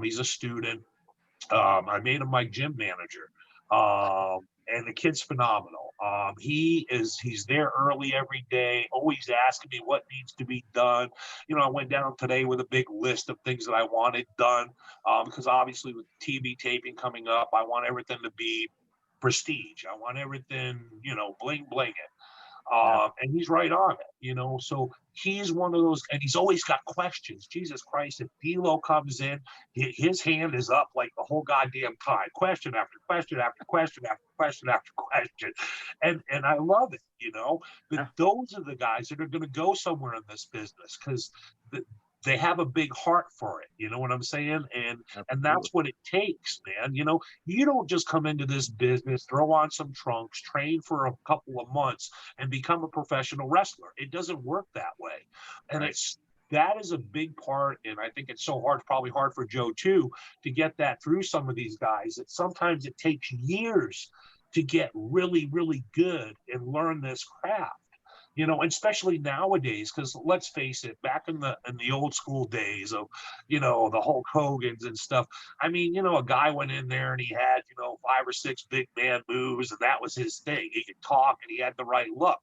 He's a student. I made him my gym manager. And the kid's phenomenal. He's there early every day, always asking me what needs to be done. You know, I went down today with a big list of things that I wanted done, because obviously with TV taping coming up, I want everything to be prestige. I want everything, you know, bling bling it. And he's right on it, you know. So he's one of those, and he's always got questions. Jesus Christ, if D'Lo comes in, his hand is up like the whole goddamn time. Question after question after question after question after question. And I love it, you know. But those are the guys that are going to go somewhere in this business, because they have a big heart for it. You know what I'm saying? And that's what it takes, man. You know, you don't just come into this business, throw on some trunks, train for a couple of months, and become a professional wrestler. It doesn't work that way. And that is a big part. And I think it's so hard, probably hard for Joe too, to get that through some of these guys, that sometimes it takes years to get really, really good and learn this craft. You know, especially nowadays, because let's face it, back in the old school days of, you know, the Hulk Hogan's and stuff. I mean, you know, a guy went in there and he had, you know, 5 or 6 big man moves, and that was his thing. He could talk and he had the right look.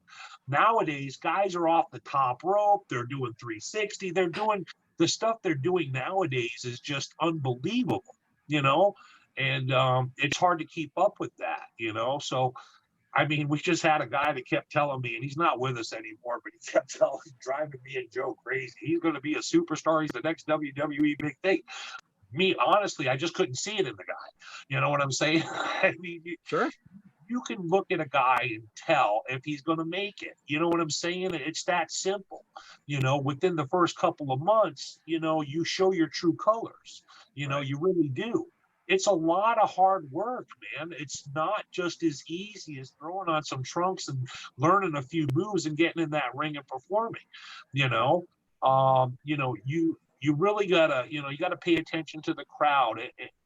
Nowadays, guys are off the top rope. They're doing 360. They're doing the stuff they're doing nowadays is just unbelievable, you know, and it's hard to keep up with that, you know. So I mean, we just had a guy that kept telling me, and he's not with us anymore, but he kept driving me and Joe crazy. He's going to be a superstar. He's the next WWE big thing. Me, honestly, I just couldn't see it in the guy. You know what I'm saying? I mean, Sure. You can look at a guy and tell if he's going to make it. You know what I'm saying? It's that simple. You know, within the first couple of months, you know, you show your true colors. You know, you really do. It's a lot of hard work, man. It's not just as easy as throwing on some trunks and learning a few moves and getting in that ring and performing. You know, you really gotta, you know, you gotta pay attention to the crowd.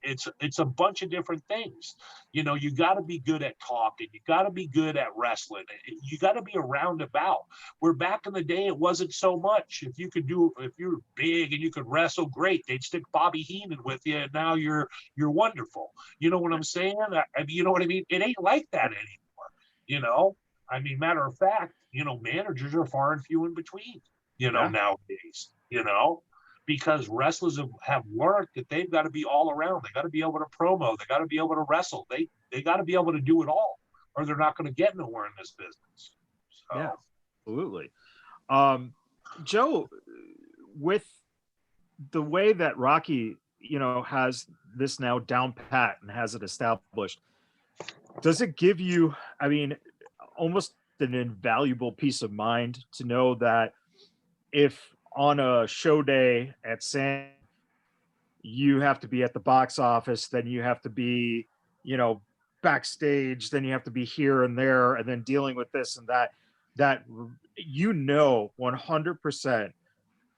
It's a bunch of different things. You know, you gotta be good at talking. You gotta be good at wrestling. You gotta be a roundabout. Where back in the day, it wasn't so much. If you're big and you could wrestle, great. They'd stick Bobby Heenan with you, and now you're wonderful. You know what I'm saying? I mean, you know what I mean? It ain't like that anymore. You know, I mean, matter of fact, you know, managers are far and few in between. You know, nowadays. You know. Because wrestlers have learned that they've got to be all around. They got to be able to promo. They got to be able to wrestle. They got to be able to do it all, or they're not going to get nowhere in this business. So. Yeah, absolutely. Joe, with the way that Rocky, you know, has this now down pat and has it established, does it give you, I mean, almost an invaluable peace of mind to know that if on a show day at Sam, you have to be at the box office, then you have to be, you know, backstage, then you have to be here and there, and then dealing with this and that, you know, 100%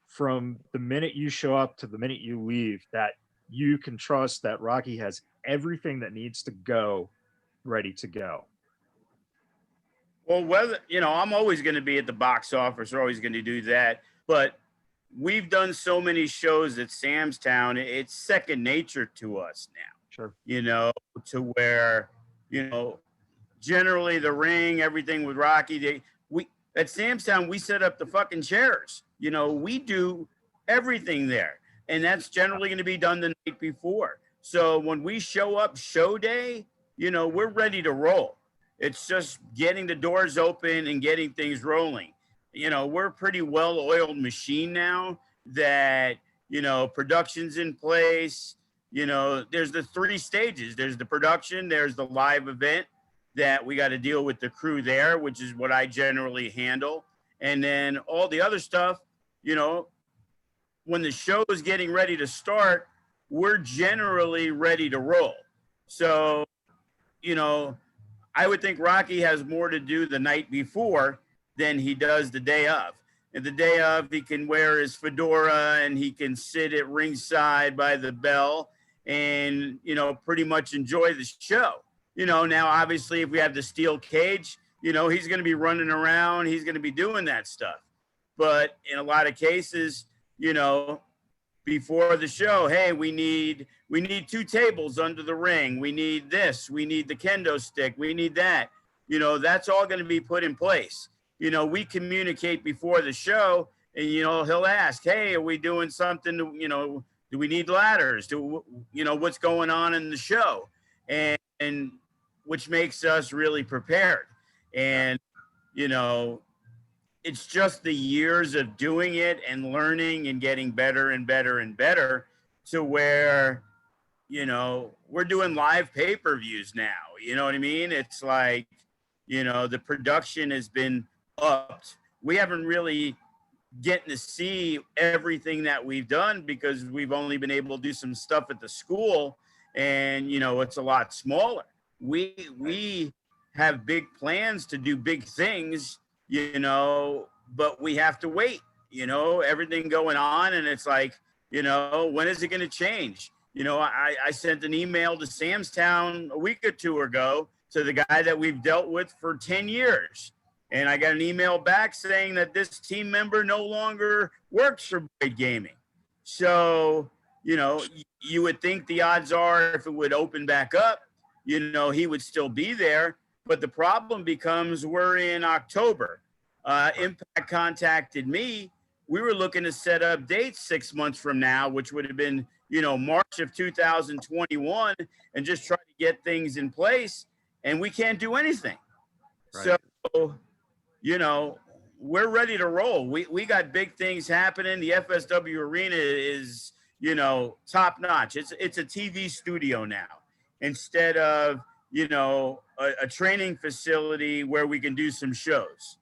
from the minute you show up to the minute you leave, that you can trust that Rocky has everything that needs to go ready to go. Well, whether, you know, I'm always going to be at the box office. We're always going to do that. But we've done so many shows at Sam's Town, it's second nature to us now. Sure. You know, to where, you know, generally the ring, everything with Rocky, we at Sam's Town, we set up the fucking chairs. You know, we do everything there. And that's generally going to be done the night before. So when we show up show day, you know, we're ready to roll. It's just getting the doors open and getting things rolling. You know, we're a pretty well-oiled machine now that, you know, production's in place. You know, there's the 3 stages. There's the production, there's the live event that we got to deal with the crew there, which is what I generally handle. And then all the other stuff, you know, when the show is getting ready to start, we're generally ready to roll. So, you know, I would think Rocky has more to do the night before than he does the day of. And the day of, he can wear his fedora and he can sit at ringside by the bell and, you know, pretty much enjoy the show. You know, now, obviously, if we have the steel cage, you know, he's going to be running around. He's going to be doing that stuff. But in a lot of cases, you know, before the show, hey, we need 2 tables under the ring. We need this. We need the kendo stick. We need that. You know, that's all going to be put in place. You know, we communicate before the show, and, you know, he'll ask, hey, are we doing something to, you know, do we need ladders? Do, you know, what's going on in the show? And which makes us really prepared. And, you know, it's just the years of doing it and learning and getting better and better and better to where, you know, we're doing live pay-per-views now. You know what I mean? It's like, you know, the production has been upped. We haven't really getting to see everything that we've done because we've only been able to do some stuff at the school, and, you know, it's a lot smaller. We have big plans to do big things, you know, but we have to wait, you know, everything going on. And it's like, you know, when is it going to change? You know, I sent an email to Samstown a week or 2 ago to the guy that we've dealt with for 10 years. And I got an email back saying that this team member no longer works for Boyd Gaming. So, you know, you would think the odds are if it would open back up, you know, he would still be there. But the problem becomes we're in October. Impact contacted me. We were looking to set up dates 6 months from now, which would have been, you know, March of 2021, and just try to get things in place. And we can't do anything. Right. So, you know, we're ready to roll. We got big things happening. The FSW arena is, you know, top notch. It's a TV studio now instead of, you know, a training facility where we can do some shows.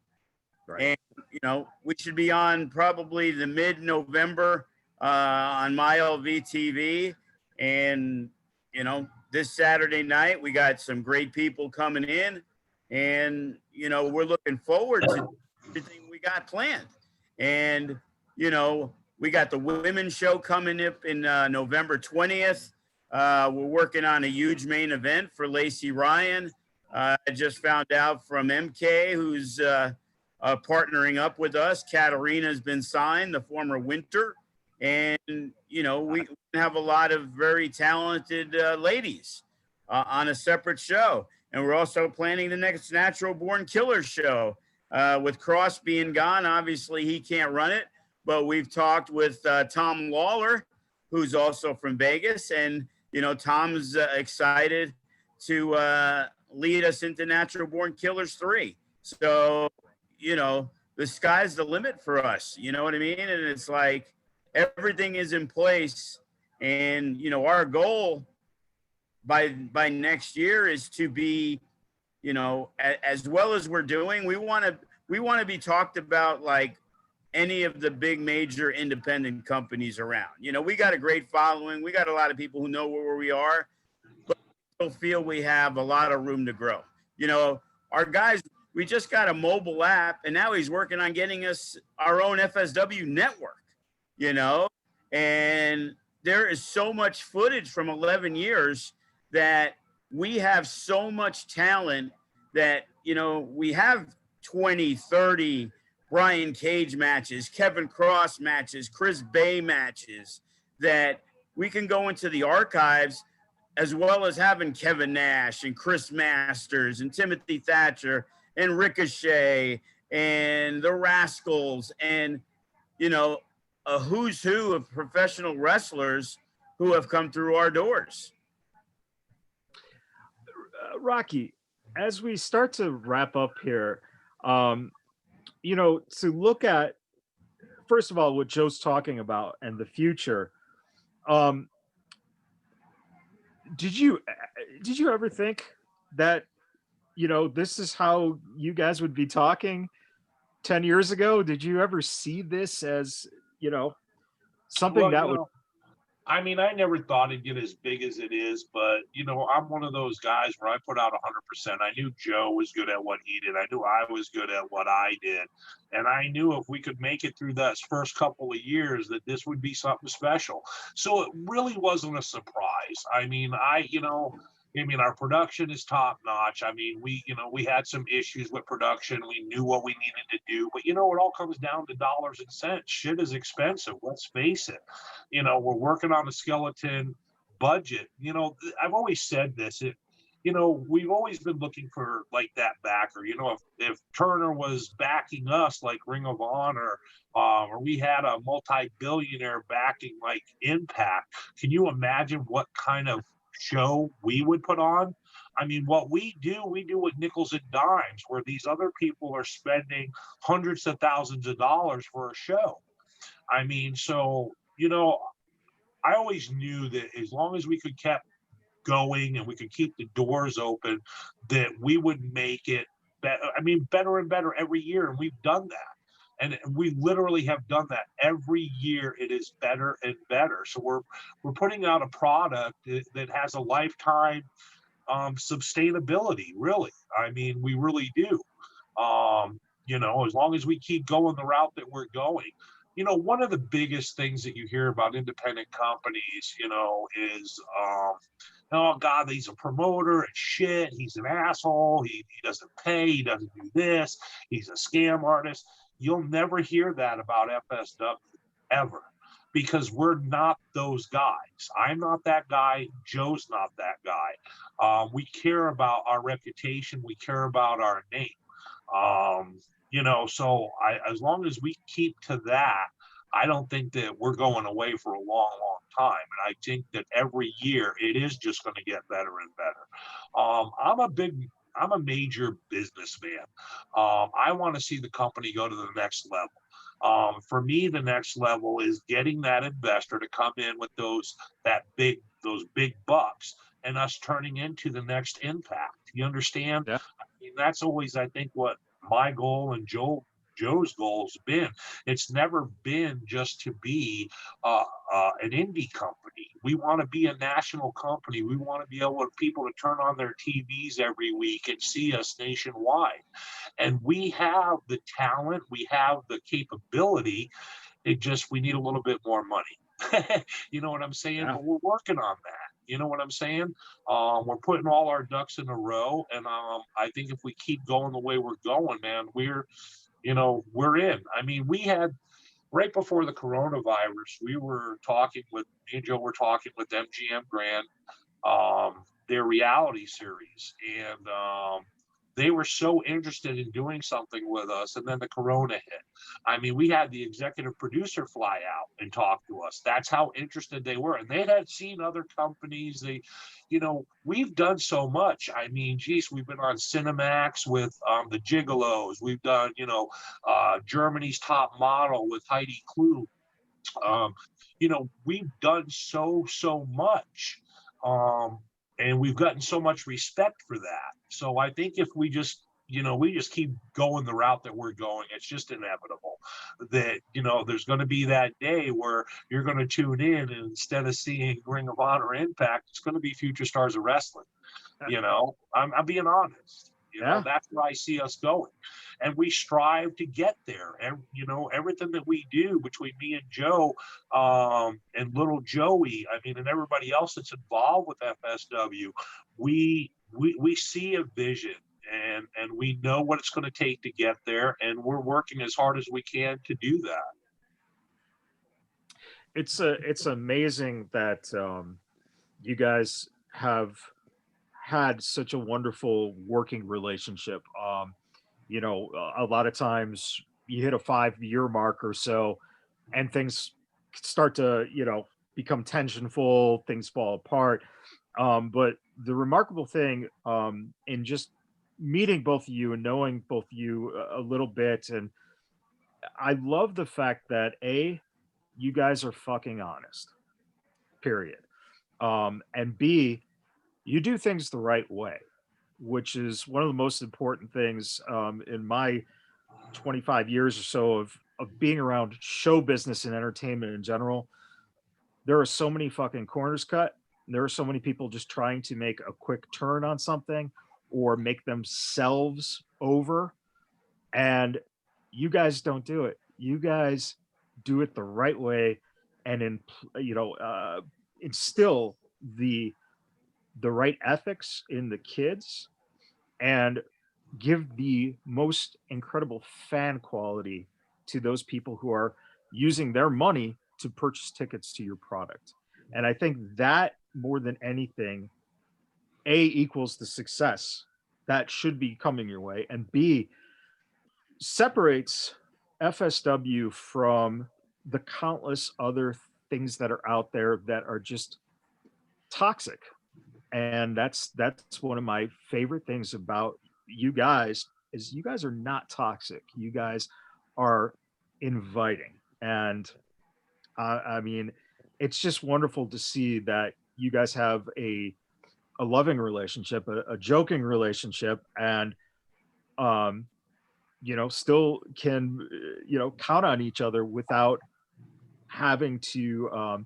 Right. And, you know, we should be on probably the mid-November on MyLV TV. And, you know, this Saturday night, we got some great people coming in. And, you know, we're looking forward to everything we got planned. And, you know, we got the women's show coming up in November 20th. We're working on a huge main event for Lacey Ryan. I just found out from MK, who's partnering up with us. Katarina's been signed, the former Winter. And, you know, we have a lot of very talented ladies on a separate show. And we're also planning the next Natural Born Killer show. With Cross being gone, obviously he can't run it. But we've talked with Tom Lawler, who's also from Vegas. And, you know, Tom's excited to lead us into Natural Born Killers 3. So, you know, the sky's the limit for us. You know what I mean? And it's like everything is in place. And, you know, our goal by next year is to be, you know, as well as we're doing, we want to be talked about like any of the big major independent companies around. You know, we got a great following. We got a lot of people who know where we are, but we still feel we have a lot of room to grow. You know, our guys, we just got a mobile app, and now he's working on getting us our own FSW network, you know, and there is so much footage from 11 years that we have so much talent that, you know, we have 20, 30 Brian Cage matches, Kevin Cross matches, Chris Bay matches that we can go into the archives, as well as having Kevin Nash and Chris Masters and Timothy Thatcher and Ricochet and the Rascals and, you know, a who's who of professional wrestlers who have come through our doors. Rocky, as we start to wrap up here, you know, to look at, first of all, what Joe's talking about and the future, did you ever think that, you know, this is how you guys would be talking 10 years ago? Did you ever see this as, you know, something that would... I mean, I never thought it'd get as big as it is, but you know, I'm one of those guys where I put out 100%. I knew Joe was good at what he did. I knew I was good at what I did. And I knew if we could make it through that first couple of years that this would be something special. So it really wasn't a surprise. I mean, our production is top notch. I mean, we had some issues with production. We knew what we needed to do, but it all comes down to dollars and cents. Shit is expensive. Let's face it. We're working on a skeleton budget. I've always said this. We've always been looking for like that backer. If Turner was backing us like Ring of Honor, or we had a multi-billionaire backing like Impact, can you imagine what kind of show we would put on? I mean, what we do with nickels and dimes, where these other people are spending hundreds of thousands of dollars for a show. I mean, so, I always knew that as long as we could keep going and we could keep the doors open, that we would make it better. I mean, better and better every year. And we've done that. And we literally have done that every year. It is better and better. So we're putting out a product that has a lifetime sustainability, really. I mean, we really do. As long as we keep going the route that we're going. One of the biggest things that you hear about independent companies, is, oh God, he's a promoter and shit. He's an asshole. He doesn't pay. He doesn't do this. He's a scam artist. You'll never hear that about FSW ever, because we're not those guys. I'm not that guy. Joe's not that guy. We care about our reputation. We care about our name. So as long as we keep to that, I don't think that we're going away for a long, long time. And I think that every year it is just going to get better and better. I'm a major businessman. I want to see the company go to the next level. For me, the next level is getting that investor to come in with those big bucks and us turning into the next Impact. You understand? Yeah. I mean, that's always, I think, what my goal and Joe's goal has been. It's never been just to be an indie company. We want to be a national company. We want to be able for people to turn on their TVs every week and see us nationwide. And we have the talent, we have the capability. We need a little bit more money. You know what I'm saying? Yeah. But we're working on that. You know what I'm saying? We're putting all our ducks in a row, and I think if we keep going the way we're going, man, we're in. I mean, we had right before the coronavirus, me and Joe were talking with MGM Grand, their reality series, and they were so interested in doing something with us, and then the corona hit. I mean, we had the executive producer fly out and talk to us. That's how interested they were, and they had seen other companies. We've done so much. I mean, geez, we've been on Cinemax with the Gigolos. We've done, Germany's Top Model with Heidi Klum. We've done so much. And we've gotten so much respect for that. So I think if we just keep going the route that we're going, it's just inevitable that, there's going to be that day where you're going to tune in, and instead of seeing Ring of Honor Impact, it's going to be Future Stars of Wrestling. I'm being honest. That's where I see us going. And we strive to get there. And, everything that we do between me and Joe, and little Joey, I mean, and everybody else that's involved with FSW, we see a vision, and we know what it's going to take to get there. And we're working as hard as we can to do that. It's amazing that you guys have had such a wonderful working relationship. A lot of times you hit a 5-year mark or so, and things start to, become tensionful, things fall apart. But the remarkable thing, in just meeting both of you and knowing both of you a little bit, and I love the fact that you guys are fucking honest, period. And B, you do things the right way, which is one of the most important things in my 25 years or so of being around show business and entertainment in general. there are so many fucking corners cut. There are so many people just trying to make a quick turn on something or make themselves over. And you guys don't do it. You guys do it the right way, and instill the right ethics in the kids, and give the most incredible fan quality to those people who are using their money to purchase tickets to your product. And I think that more than anything, A, equals the success that should be coming your way, and B, separates FSW from the countless other things that are out there that are just toxic. And that's one of my favorite things about you guys, is you guys are not toxic. You guys are inviting. And I mean, it's just wonderful to see that you guys have a loving relationship, a joking relationship, and still can count on each other without having to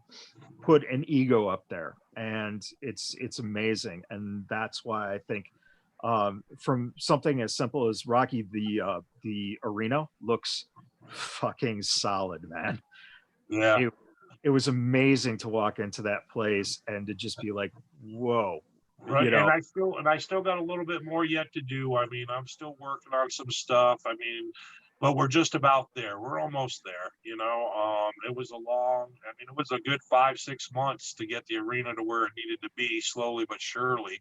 put an ego up there. And it's amazing. And that's why I think from something as simple as Rocky, the arena looks fucking solid, man. Yeah. It was amazing to walk into that place and to just be like, whoa. Right. And I still got a little bit more yet to do. I mean, I'm still working on some stuff. I mean, but we're just about there. We're almost there. It was it was a good 5-6 months to get the arena to where it needed to be, slowly but surely.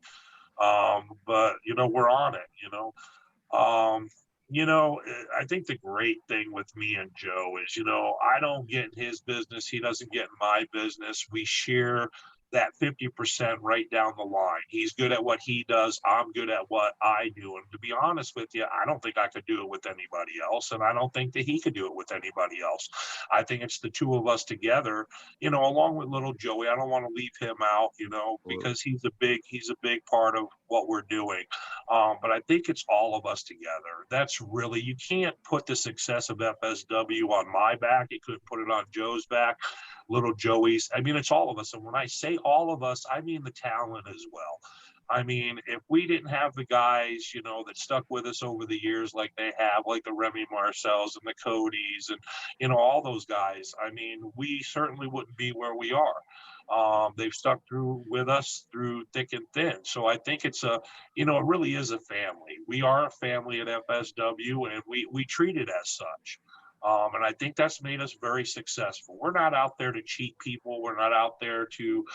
But we're on it. I think the great thing with me and Joe is, I don't get in his business. He doesn't get in my business. We share that 50% right down the line. He's good at what he does. I'm good at what I do. And to be honest with you, I don't think I could do it with anybody else. And I don't think that he could do it with anybody else. I think it's the two of us together, along with little Joey. I don't want to leave him out, because he's a big part of what we're doing. But I think it's all of us together. That's really, you can't put the success of FSW on my back. You couldn't put it on Joe's back, little Joey's. I mean, it's all of us. And when I say all of us, I mean the talent as well. I mean, if we didn't have the guys, that stuck with us over the years, like they have, like the Remy Marcells and the Codys and, all those guys, I mean, we certainly wouldn't be where we are. They've stuck through with us through thick and thin. So I think it's it really is a family. We are a family at FSW, and we treat it as such. And I think that's made us very successful. We're not out there to cheat people. We're not out there to,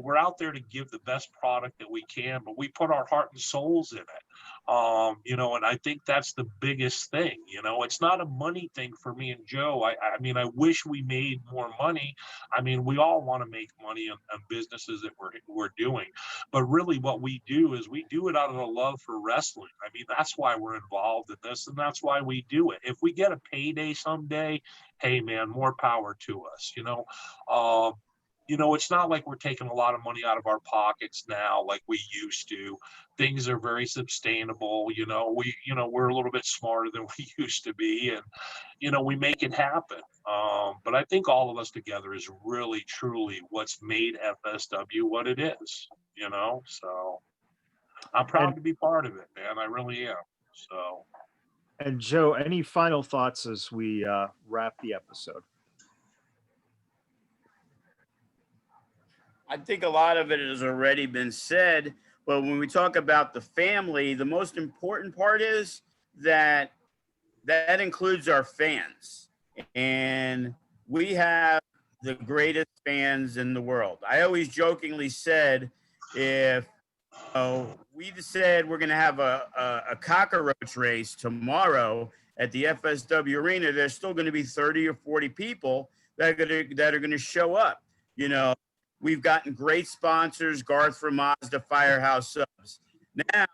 we're out there to give the best product that we can, but we put our heart and souls in it. And I think that's the biggest thing. It's not a money thing for me and Joe. I mean, I wish we made more money. I mean, we all want to make money on businesses that we're doing, but really what we do is we do it out of a love for wrestling. I mean, that's why we're involved in this, and that's why we do it. If we get a payday someday, hey man, more power to us. It's not like we're taking a lot of money out of our pockets now like we used to. Things are very sustainable. We're a little bit smarter than we used to be, and we make it happen. But I think all of us together is really truly what's made FSW what it is. So I'm proud to be part of it, man. I really am. So. And Joe, any final thoughts as we wrap the episode? I think a lot of it has already been said, but when we talk about the family, the most important part is that includes our fans. And we have the greatest fans in the world. I always jokingly said, if we said we're going to have a cockroach race tomorrow at the FSW arena, there's still going to be 30 or 40 people that are going to show up. We've gotten great sponsors, Garth from Mazda, Firehouse Subs. Now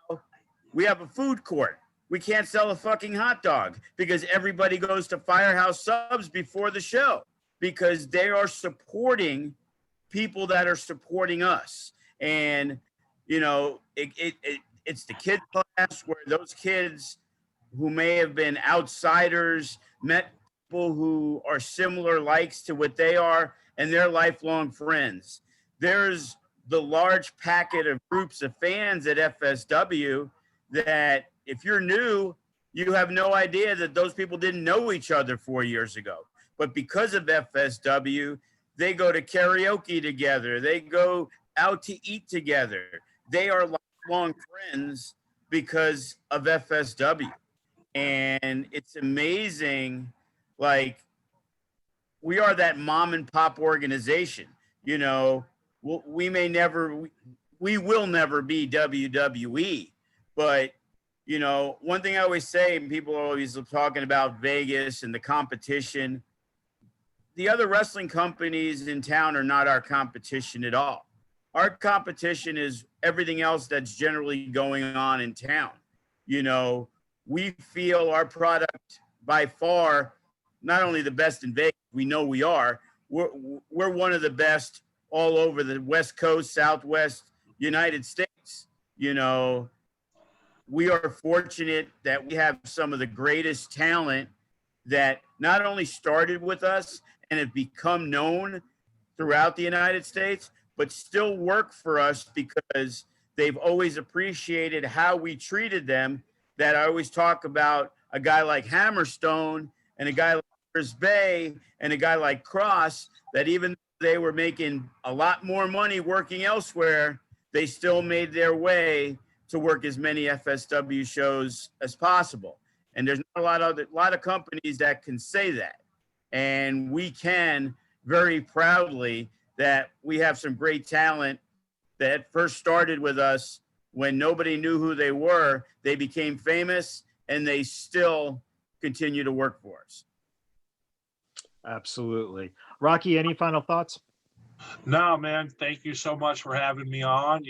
we have a food court. We can't sell a fucking hot dog because everybody goes to Firehouse Subs before the show because they are supporting people that are supporting us. And it's the kid class where those kids who may have been outsiders met people who are similar likes to what they are, and they're lifelong friends. There's the large packet of groups of fans at FSW that if you're new, you have no idea that those people didn't know each other 4 years ago. But because of FSW, they go to karaoke together. They go out to eat together. They are lifelong friends because of FSW. And it's amazing. Like, we are that mom and pop organization. You know, we may never, we will never be WWE, but you know, one thing I always say, and people are always talking about Vegas and the competition. The other wrestling companies in town are not our competition at all. Our competition is everything else that's generally going on in town. You know, we feel our product by far, not only the best in Vegas, we know we are, we're one of the best all over the West Coast, Southwest United States. You know, we are fortunate that we have some of the greatest talent that not only started with us and have become known throughout the United States, but still work for us because they've always appreciated how we treated them. That I always talk about a guy like Hammerstone and a guy like Chris Bay and a guy like Cross, that even though they were making a lot more money working elsewhere, they still made their way to work as many FSW shows as possible. And there's not a lot of companies that can say that. And we can very proudly that we have some great talent that first started with us when nobody knew who they were. They became famous and they still continue to work for us. Absolutely. Rocky, any final thoughts? No, man, thank you so much for having me on.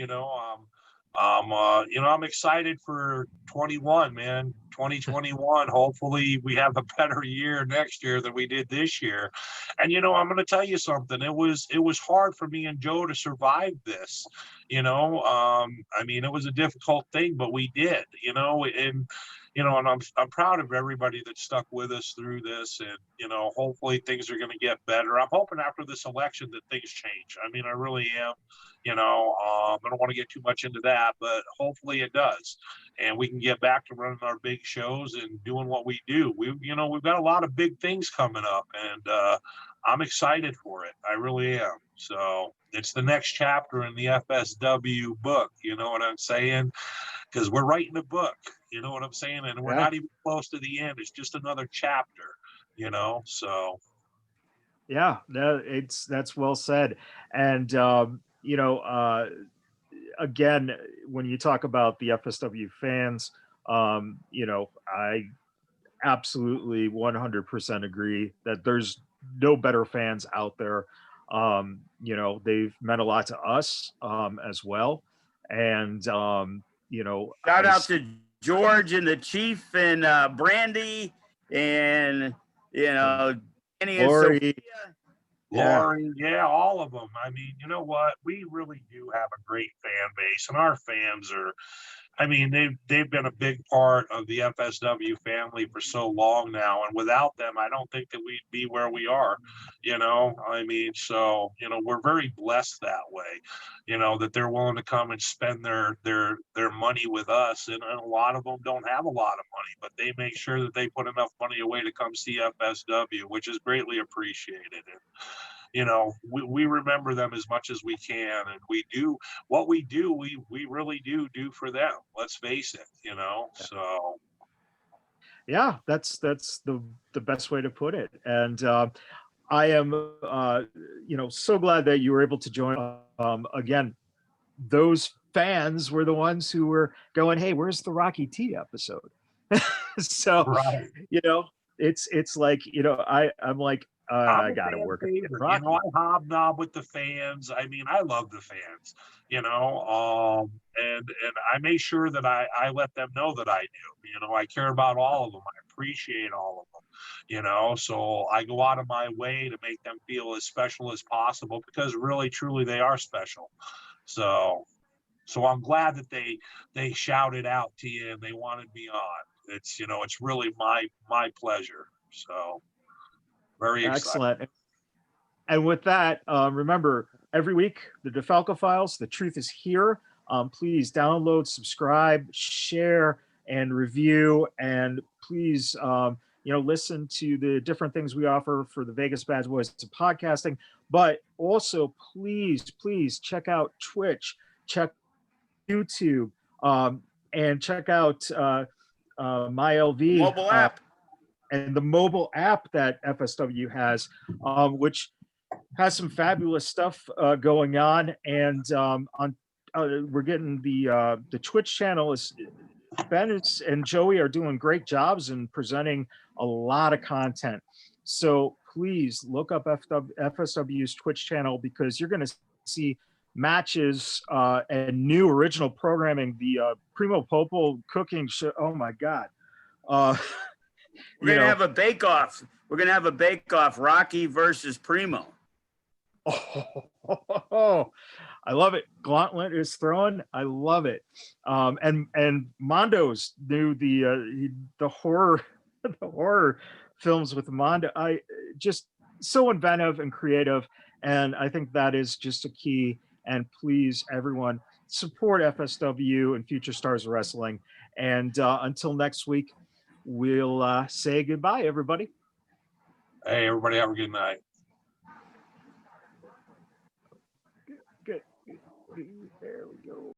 I'm excited for 21, man. 2021. Hopefully we have a better year next year than we did this year. And I'm going to tell you something. It was hard for me and Joe to survive this. It was a difficult thing, but we did. And I'm proud of everybody that stuck with us through this. And hopefully things are going to get better. I'm hoping after this election that things change. I mean, I really am. I don't want to get too much into that, but hopefully it does, and we can get back to running our big shows and doing what we do. We've got a lot of big things coming up, and I'm excited for it. I really am. So it's the next chapter in the FSW book. You know what I'm saying? Because we're writing a book. You know what I'm saying? And we're not even close to the end. It's just another chapter. So. Yeah, that's well said. And again, when you talk about the FSW fans, I absolutely 100% agree that there's no better fans out there. They've meant a lot to us as well. And, shout out to George and the Chief and Brandy and, Danny and Sophia. Laurie, all of them. I mean, you know what? We really do have a great fan base, and our fans are, they've been a big part of the FSW family for so long now, and without them, I don't think that we'd be where we are. So we're very blessed that way. That they're willing to come and spend their money with us, and a lot of them don't have a lot of money, but they make sure that they put enough money away to come see FSW, which is greatly appreciated. And we remember them as much as we can, and we do what we do. We really do for them. Let's face it. So. Yeah, that's the best way to put it. And I am, so glad that you were able to join. Again, those fans were the ones who were going, "Hey, where's the Rocky T episode?" So, right. It's like, I'm like, I got to work. I hobnob with the fans. I love the fans, and I make sure that I let them know that I do. I care about all of them. I appreciate all of them, so I go out of my way to make them feel as special as possible, because really, truly, they are special. So I'm glad that they shouted out to you and they wanted me on. It's, it's really my pleasure. So very excited. Excellent. And with that, remember, every week, the DeFalco Files, the truth is here. Please download, subscribe, share, and review. And please, listen to the different things we offer for the Vegas BadBoyz of podcasting. But also, please check out Twitch, check YouTube, and check out MyLV. Mobile app. And the mobile app that FSW has, which has some fabulous stuff going on. And we're getting the Twitch channel is Ben and Joey are doing great jobs in presenting a lot of content. So please look up FSW's Twitch channel, because you're going to see matches and new original programming. The Primo Popo cooking show. Oh my God. We're going to have a bake-off. We're going to have a bake-off, Rocky versus Primo. Oh, I love it. Gauntlet is thrown. I love it. And Mondo's new the horror the horror films with Mondo. I just so inventive and creative, and I think that is just a key. And please, everyone, support FSW and Future Stars Wrestling. And until next week, we'll say goodbye, everybody. Hey, everybody, have a good night. Good. There we go.